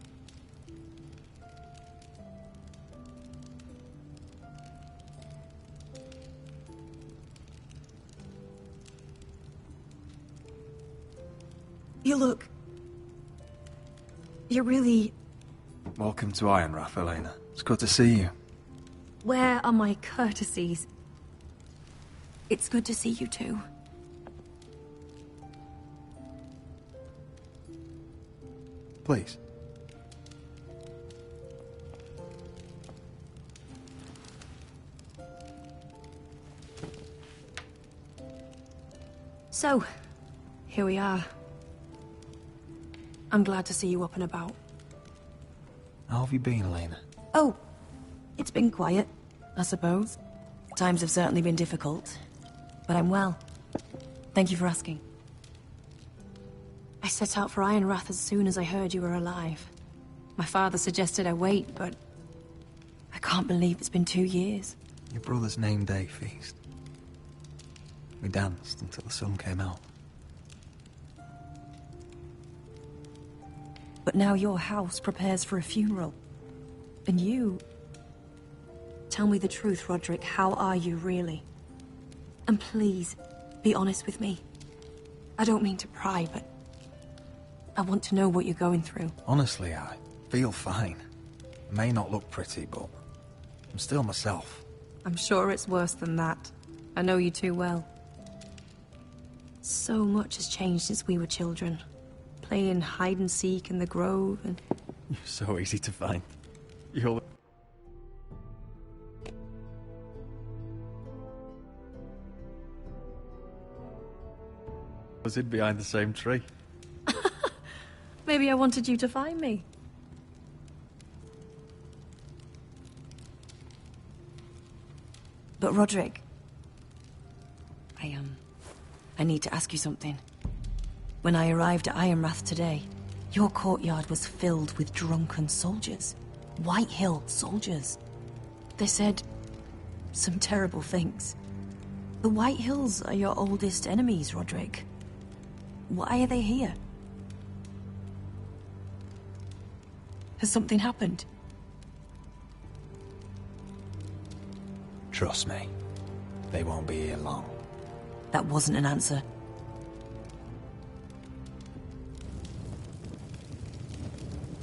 You look... You're really... Welcome to Ironrath, Elena. It's good to see you. Where are my courtesies? It's good to see you too. Please. So, here we are. I'm glad to see you up and about. How have you been, Elena? Oh, it's been quiet, I suppose. Times have certainly been difficult, but I'm well. Thank you for asking. I set out for Ironrath as soon as I heard you were alive. My father suggested I wait, but I can't believe it's been 2 years. Your brother's name day feast. We danced until the sun came out. But now your house prepares for a funeral. And you... Tell me the truth, Roderick. How are you, really? And please, be honest with me. I don't mean to pry, but... I want to know what you're going through. Honestly, I feel fine. I may not look pretty, but I'm still myself. I'm sure it's worse than that. I know you too well. So much has changed since we were children. Playing hide and seek in the grove and... You're so easy to find. You're... Was hid behind the same tree. Maybe I wanted you to find me. But Roderick, I need to ask you something. When I arrived at Ironrath today, your courtyard was filled with drunken soldiers. White Hill soldiers. They said some terrible things. The White Hills are your oldest enemies, Roderick. Why are they here? Has something happened? Trust me, they won't be here long. That wasn't an answer.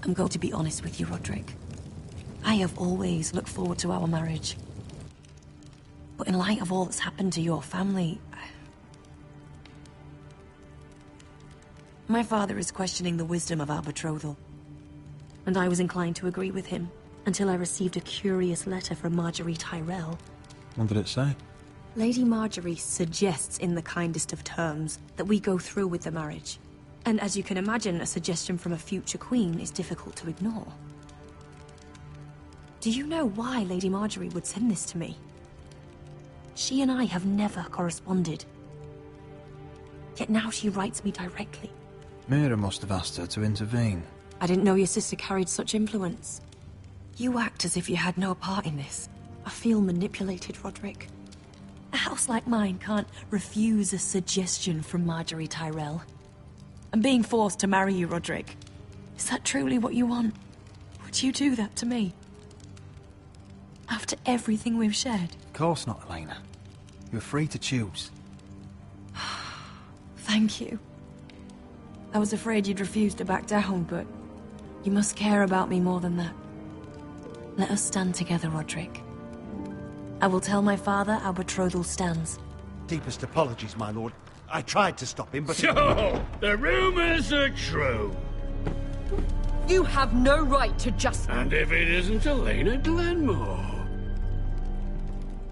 I'm going to be honest with you, Roderick. I have always looked forward to our marriage. But in light of all that's happened to your family... My father is questioning the wisdom of our betrothal. And I was inclined to agree with him, until I received a curious letter from Marjorie Tyrell. What did it say? Lady Marjorie suggests in the kindest of terms that we go through with the marriage. And as you can imagine, a suggestion from a future queen is difficult to ignore. Do you know why Lady Marjorie would send this to me? She and I have never corresponded. Yet now she writes me directly. Mira must have asked her to intervene. I didn't know your sister carried such influence. You act as if you had no part in this. I feel manipulated, Roderick. A house like mine can't refuse a suggestion from Marjorie Tyrell. I'm being forced to marry you, Roderick. Is that truly what you want? Would you do that to me? After everything we've shared? Of course not, Elena. You're free to choose. Thank you. I was afraid you'd refuse to back down, but you must care about me more than that. Let us stand together, Roderick. I will tell my father our betrothal stands. Deepest apologies, my lord. I tried to stop him, but... So, the rumors are true. You have no right to just... And if it isn't Elena Glenmore?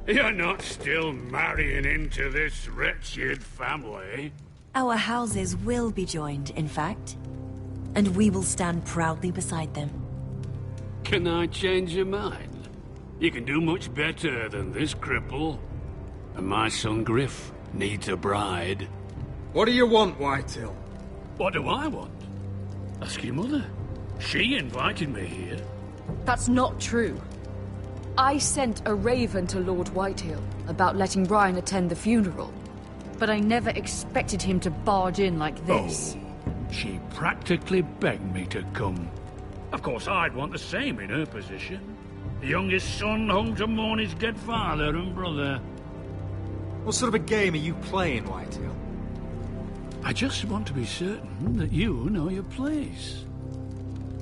You're not still marrying into this wretched family? Our houses will be joined, in fact. And we will stand proudly beside them. Can I change your mind? You can do much better than this cripple. And my son Griff needs a bride. What do you want, Whitehill? What do I want? Ask your mother. She invited me here. That's not true. I sent a raven to Lord Whitehill about letting Ryan attend the funeral. But I never expected him to barge in like this. Oh, she practically begged me to come. Of course, I'd want the same in her position. The youngest son home to mourn his dead father and brother. What sort of a game are you playing, Whitehill? I just want to be certain that you know your place.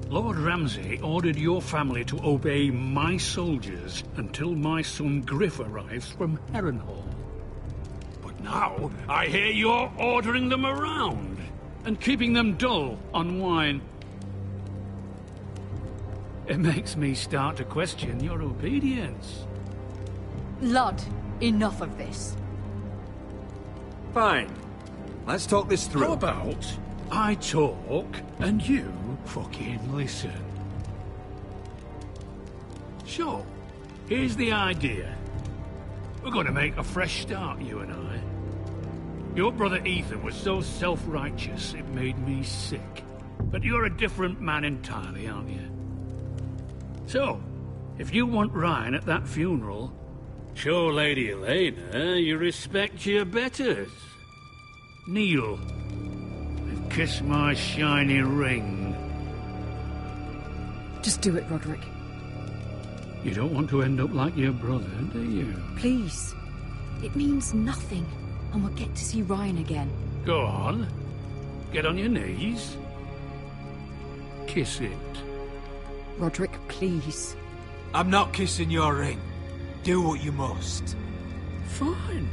Lord Ramsay ordered your family to obey my soldiers until my son Griff arrives from Harrenhal. But now, I hear you're ordering them around and keeping them dull on wine. It makes me start to question your obedience. Lud, enough of this. Fine. Let's talk this through. How about I talk and you fucking listen? So, here's the idea. We're going to make a fresh start, you and I. Your brother Ethan was so self-righteous it made me sick. But you're a different man entirely, aren't you? So, if you want Ryan at that funeral, show Lady Elena you respect your betters. Kneel and kiss my shiny ring. Just do it, Roderick. You don't want to end up like your brother, do you? Please. It means nothing, and we'll get to see Ryan again. Go on. Get on your knees. Kiss it. Roderick, please. I'm not kissing your ring. Do what you must. Fine.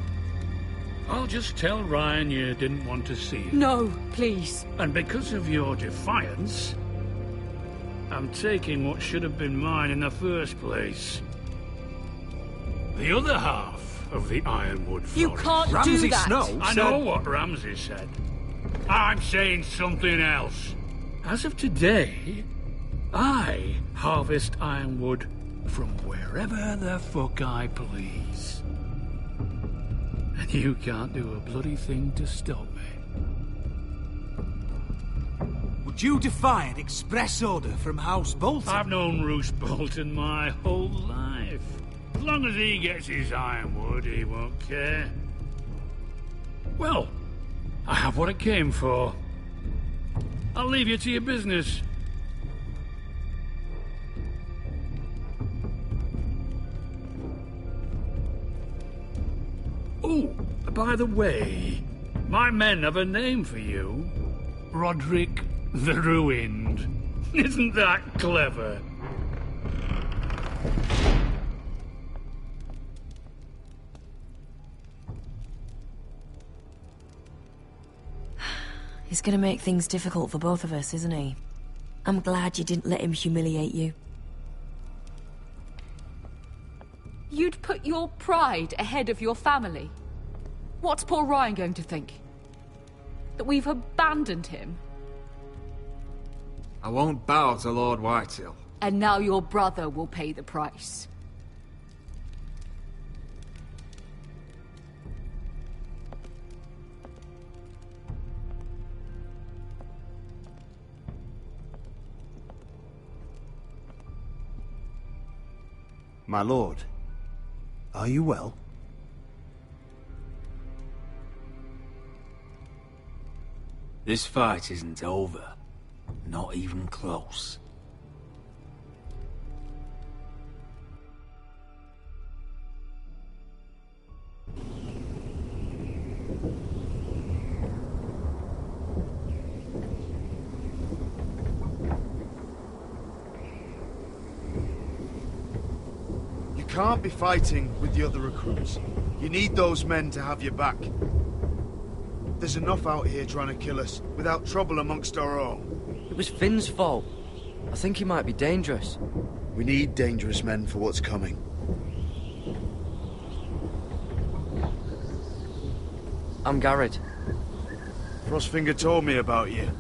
I'll just tell Ryan you didn't want to see him. No, please. And because of your defiance, I'm taking what should have been mine in the first place. The other half of the Ironwood Forest. You can't Ramsay do that. Snow I said... know what Ramsay said. I'm saying something else. As of today, I harvest ironwood from wherever the fuck I please. And you can't do a bloody thing to stop me. Would you defy an express order from House Bolton? I've known Roose Bolton my whole life. As long as he gets his ironwood, he won't care. Well, I have what I came for. I'll leave you to your business. Oh, by the way, my men have a name for you. Roderick the Ruined. Isn't that clever? He's gonna make things difficult for both of us, isn't he? I'm glad you didn't let him humiliate you. You'd put your pride ahead of your family. What's poor Ryan going to think? That we've abandoned him? I won't bow to Lord Whitehill. And now your brother will pay the price. My lord, are you well? This fight isn't over. Not even close. You can't be fighting with the other recruits. You need those men to have your back. There's enough out here trying to kill us, without trouble amongst our own. It was Finn's fault. I think he might be dangerous. We need dangerous men for what's coming. I'm Garrett. Frostfinger told me about you.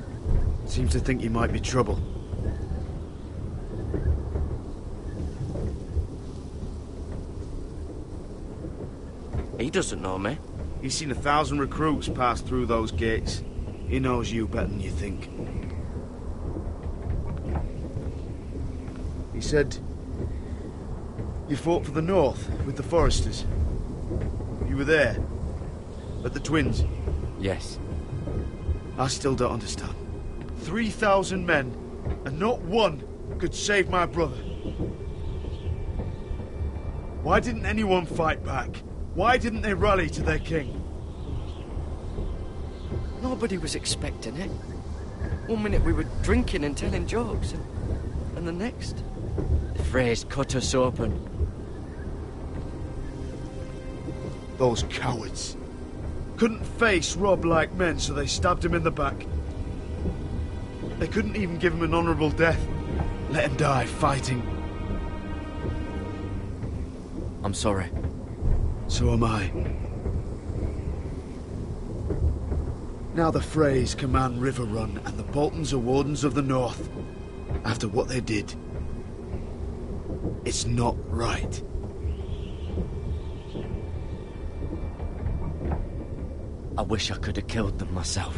Seems to think you might be trouble. He doesn't know me. He's seen 1,000 recruits pass through those gates. He knows you better than you think. He said you fought for the North with the Foresters. You were there, at the Twins. Yes. I still don't understand. 3,000 men, and not one could save my brother. Why didn't anyone fight back? Why didn't they rally to their king? Nobody was expecting it. One minute we were drinking and telling jokes, and the next, the Freys cut us open. Those cowards. Couldn't face Rob like men, so they stabbed him in the back. They couldn't even give him an honourable death. Let him die fighting. I'm sorry. So am I. Now the Freys command Riverrun, and the Boltons are Wardens of the North. After what they did. It's not right. I wish I could have killed them myself.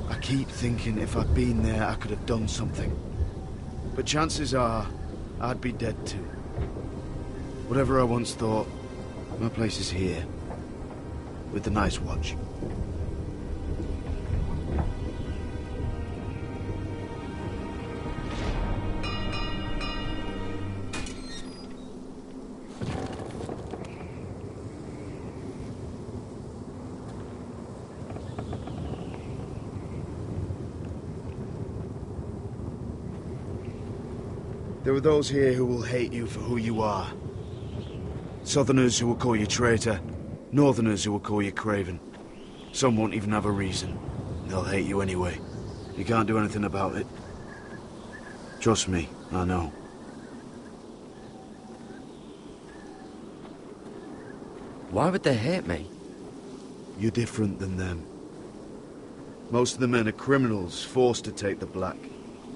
I keep thinking if I'd been there, I could have done something. But chances are, I'd be dead too. Whatever I once thought, my place is here. With the Night's Watch. There are those here who will hate you for who you are. Southerners who will call you traitor, Northerners who will call you craven. Some won't even have a reason. They'll hate you anyway. You can't do anything about it. Trust me, I know. Why would they hate me? You're different than them. Most of the men are criminals, forced to take the black.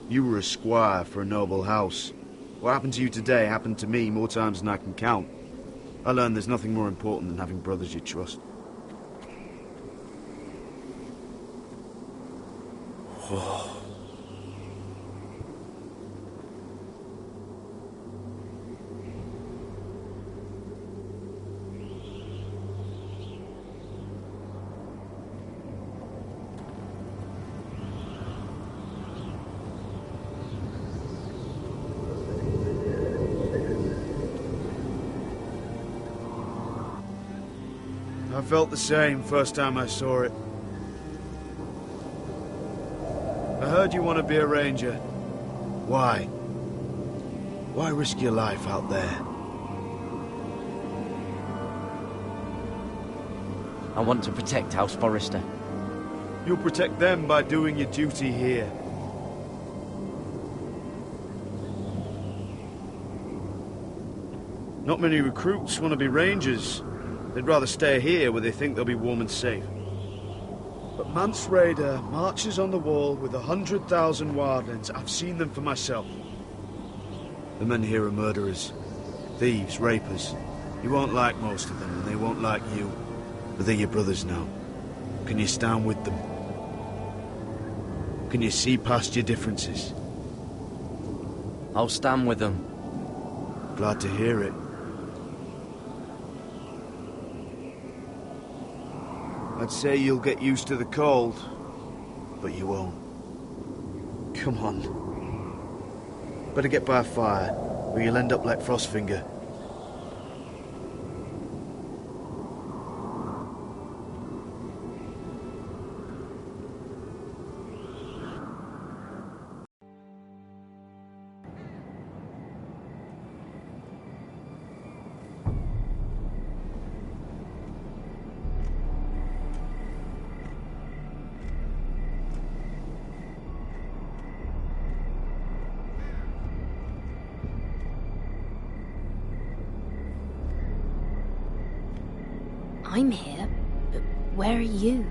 You were a squire for a noble house. What happened to you today happened to me more times than I can count. I learned there's nothing more important than having brothers you trust. I felt the same first time I saw it. I heard you want to be a ranger. Why? Why risk your life out there? I want to protect House Forrester. You'll protect them by doing your duty here. Not many recruits want to be rangers. They'd rather stay here where they think they'll be warm and safe. But Mance Rayder marches on the wall with 100,000 wildlings. I've seen them for myself. The men here are murderers, thieves, rapers. You won't like most of them, and they won't like you. But they're your brothers now. Can you stand with them? Can you see past your differences? I'll stand with them. Glad to hear it. I'd say you'll get used to the cold, but you won't. Come on. Better get by a fire, or you'll end up like Frostfinger. I'm here, but where are you?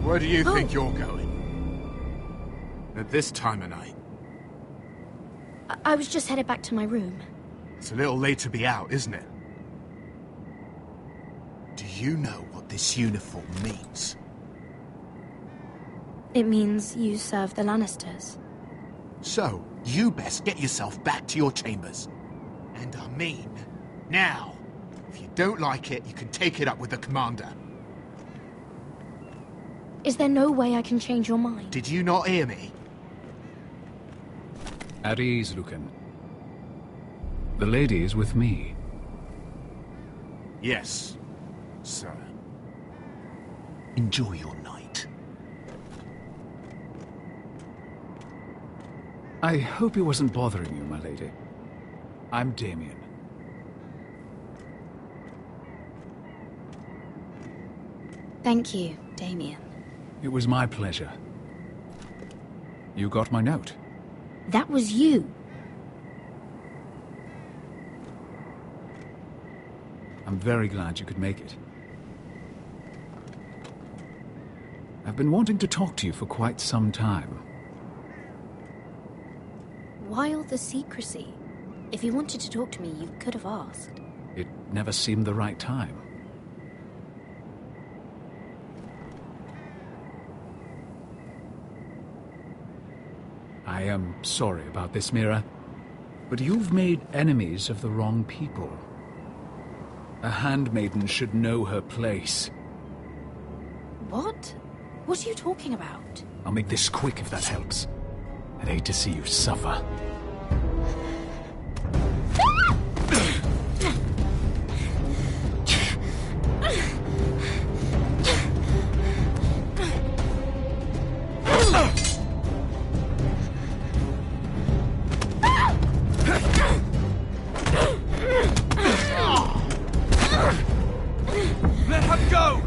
Where do you think you're going? At this time of night? I was just headed back to my room. It's a little late to be out, isn't it? Do you know what this uniform means? It means you serve the Lannisters. So, you best get yourself back to your chambers. And I mean, now. If you don't like it, you can take it up with the commander. Is there no way I can change your mind? Did you not hear me? At ease, Lucan. The lady is with me. Yes, sir. Enjoy your night. I hope he wasn't bothering you, my lady. I'm Damien. Thank you, Damien. It was my pleasure. You got my note? That was you. I'm very glad you could make it. I've been wanting to talk to you for quite some time. Why all the secrecy? If you wanted to talk to me, you could have asked. It never seemed the right time. I am sorry about this, Mira, but you've made enemies of the wrong people. A handmaiden should know her place. What? What are you talking about? I'll make this quick if that helps. I'd hate to see you suffer. Let her go!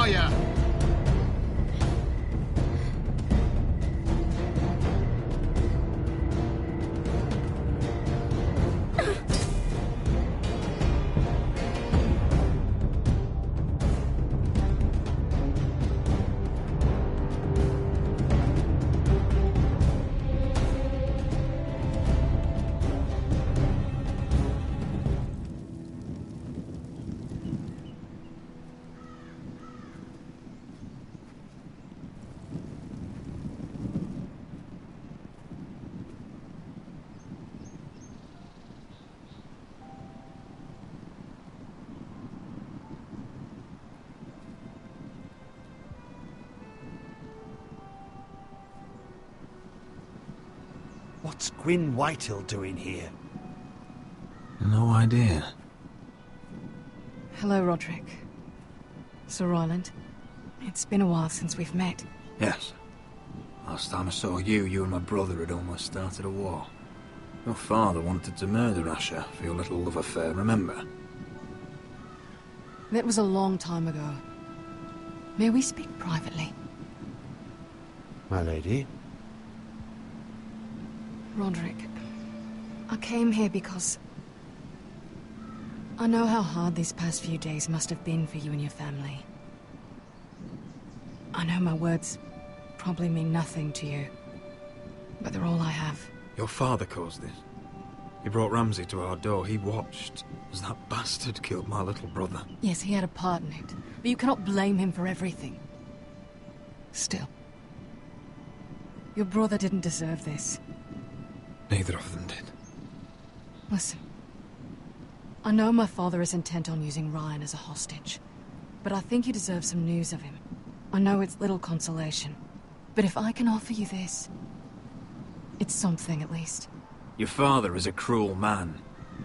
are you? What's Gwyn Whitehill doing here? No idea. Hello, Roderick. Sir Royland. It's been a while since we've met. Yes. Last time I saw you, you and my brother had almost started a war. Your father wanted to murder Asher for your little love affair, remember? That was a long time ago. May we speak privately? My lady? Roderick, I came here because I know how hard these past few days must have been for you and your family. I know my words probably mean nothing to you, but they're all I have. Your father caused this. He brought Ramsay to our door. He watched as that bastard killed my little brother. Yes, he had a part in it, but you cannot blame him for everything. Still, your brother didn't deserve this. Neither of them did. Listen. I know my father is intent on using Ryan as a hostage, but I think you deserve some news of him. I know it's little consolation, but if I can offer you this, it's something at least. Your father is a cruel man.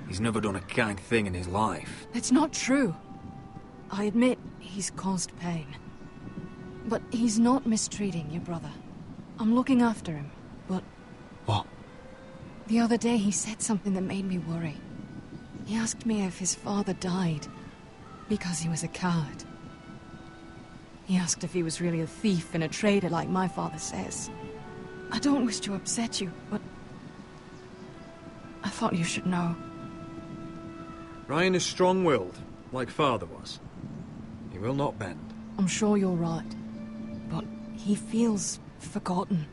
He's never done a kind thing in his life. It's not true. I admit he's caused pain. But he's not mistreating your brother. I'm looking after him, but... What? The other day he said something that made me worry. He asked me if his father died because he was a coward. He asked if he was really a thief and a traitor like my father says. I don't wish to upset you, but I thought you should know. Ryan is strong-willed, like father was. He will not bend. I'm sure you're right, but he feels forgotten,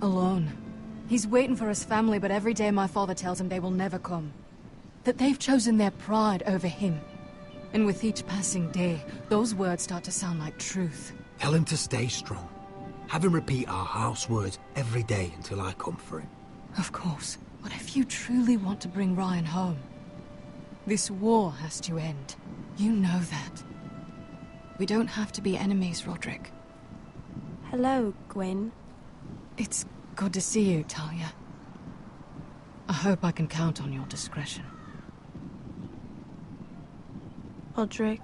alone. He's waiting for his family, but every day my father tells him they will never come. That they've chosen their pride over him. And with each passing day, those words start to sound like truth. Tell him to stay strong. Have him repeat our house words every day until I come for him. Of course. But if you truly want to bring Ryan home, this war has to end. You know that. We don't have to be enemies, Roderick. Hello, Gwyn. It's good to see you, Talia. I hope I can count on your discretion. Roderick,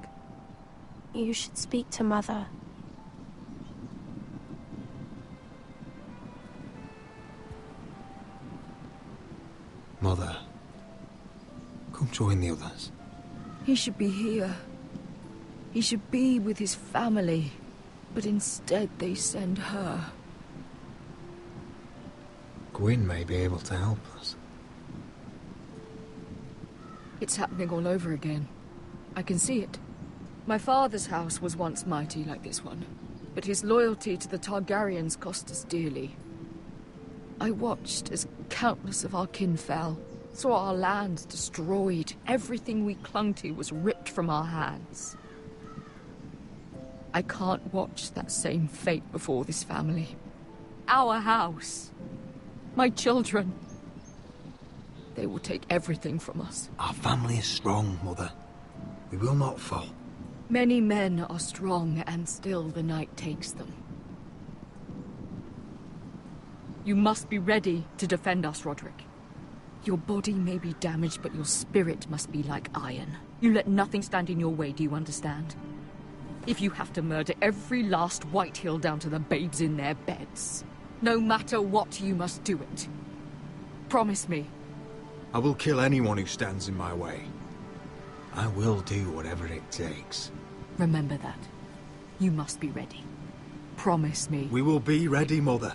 you should speak to Mother. Mother, come join the others. He should be here. He should be with his family. But instead they send her. Gwyn may be able to help us. It's happening all over again. I can see it. My father's house was once mighty like this one, but his loyalty to the Targaryens cost us dearly. I watched as countless of our kin fell, saw our lands destroyed, everything we clung to was ripped from our hands. I can't watch that same fate before this family. Our house. My children. They will take everything from us. Our family is strong, Mother. We will not fall. Many men are strong, and still the night takes them. You must be ready to defend us, Roderick. Your body may be damaged, but your spirit must be like iron. You let nothing stand in your way, do you understand? If you have to murder every last Whitehill down to the babes in their beds, no matter what, you must do it. Promise me. I will kill anyone who stands in my way. I will do whatever it takes. Remember that. You must be ready. Promise me. We will be ready, Mother.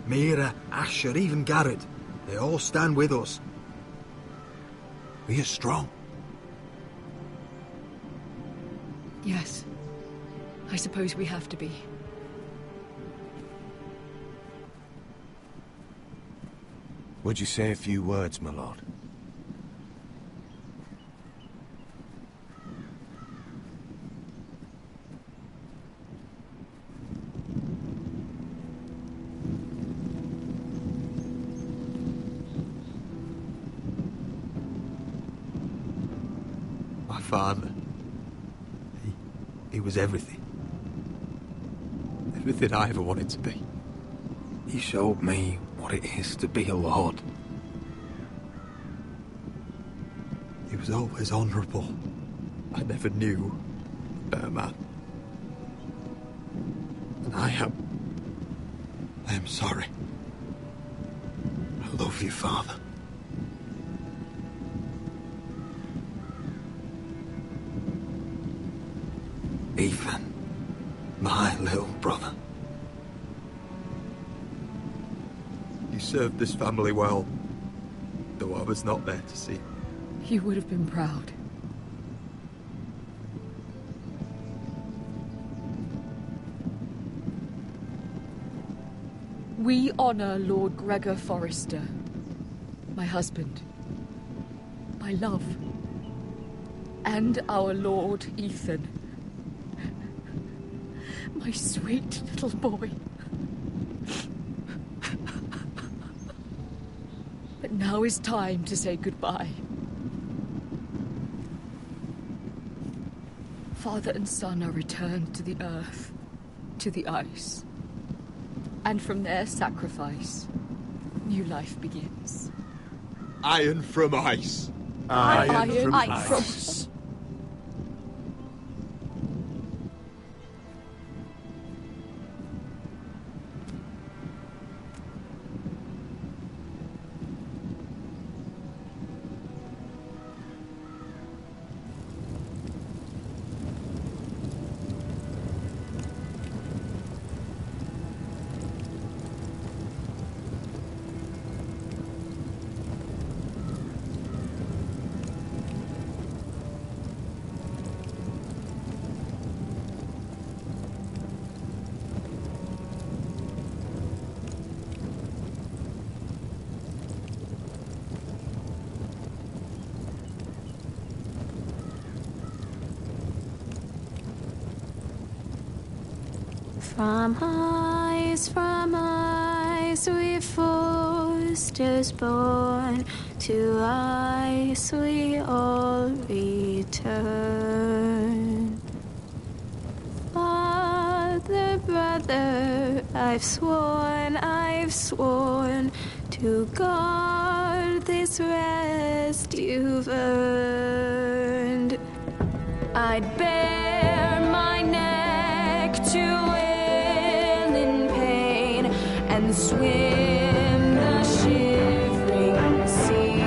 Mira, Asher, even Garrett. They all stand with us. We are strong. Yes. I suppose we have to be. Would you say a few words, my lord? My father. He was everything. Everything I ever wanted to be. He showed me what it is to be a lord. He was always honourable. I never knew a better man. And I am sorry. I love you, Father. Ethan, my little brother. You served this family well, though I was not there to see. You would have been proud. We honor Lord Gregor Forrester, my husband, my love, and our Lord Ethan, my sweet little boy. But now is time to say goodbye. Father and son are returned to the earth, to the ice. And from their sacrifice, new life begins. Iron from ice. Iron from ice. From ice, we Forsters born, to ice we all return. Father, brother, I've sworn to guard this rest you've earned. I'd bare my neck to and swim the shivering sea.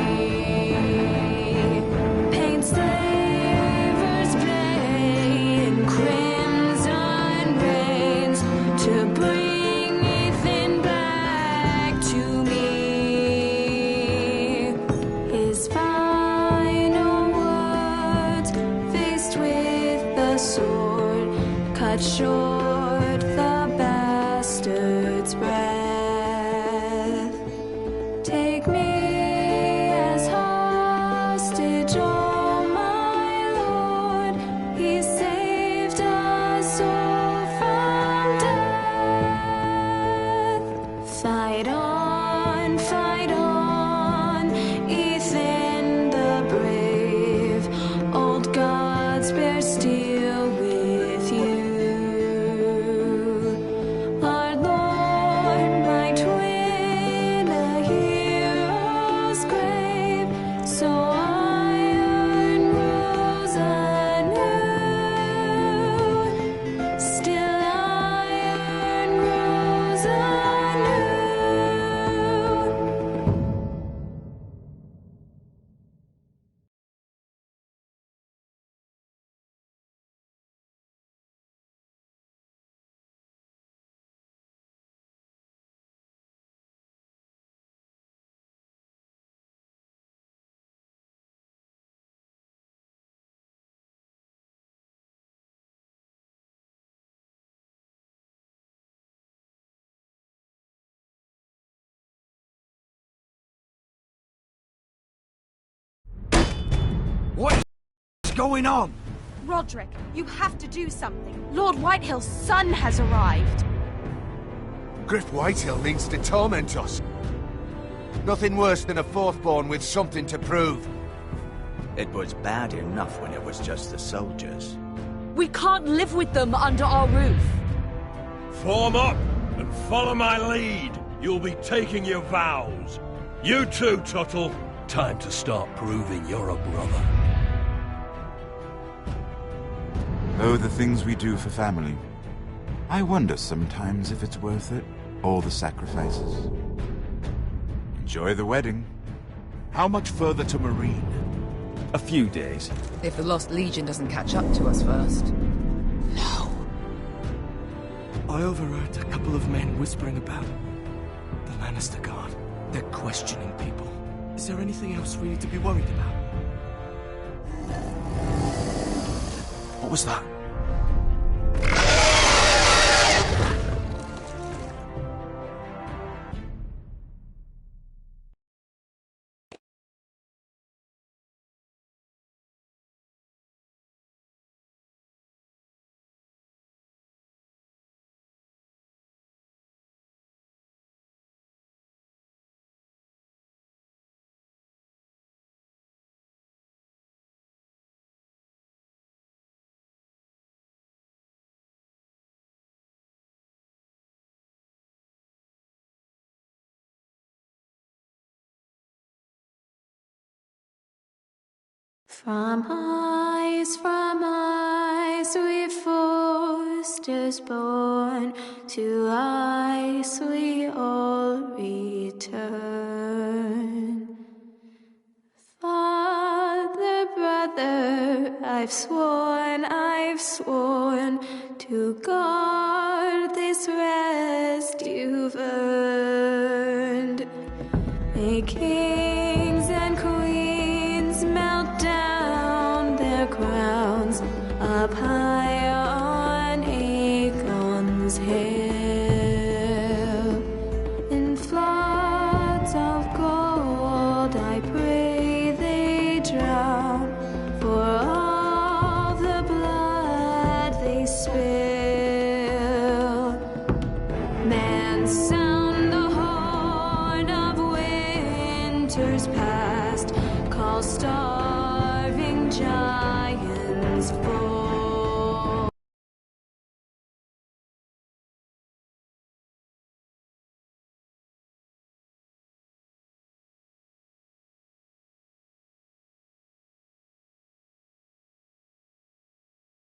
Paint slavers play in crimson rains to bring Ethan back to me. His final words, faced with the sword, cut short the bastard's breath. Take me as hostage, oh my Lord. He saved us all from death. Fight on, Ethan the brave. Old gods bear steel with you. going on? Roderick, you have to do something. Lord Whitehill's son has arrived. Griff Whitehill means to torment us. Nothing worse than a fourthborn with something to prove. It was bad enough when it was just the soldiers. We can't live with them under our roof. Form up and follow my lead. You'll be taking your vows. You too, Tuttle. Time to start proving you're a brother. Oh, the things we do for family. I wonder sometimes if it's worth it. All the sacrifices. Enjoy the wedding. How much further to Marine? A few days. If the Lost Legion doesn't catch up to us first. I overheard a couple of men whispering about the Lannister Guard. They're questioning people. Is there anything else we need to be worried about? What was that? From ice we foresters born, to ice we all return. Father, brother, I've sworn to guard this rest you've earned. May kings and queens melt down their crowns up high on Aegon's hill. In floods of gold I pray they drown, for all the blood they spill. Man, sound the horn of winter's past, call starving giants forth.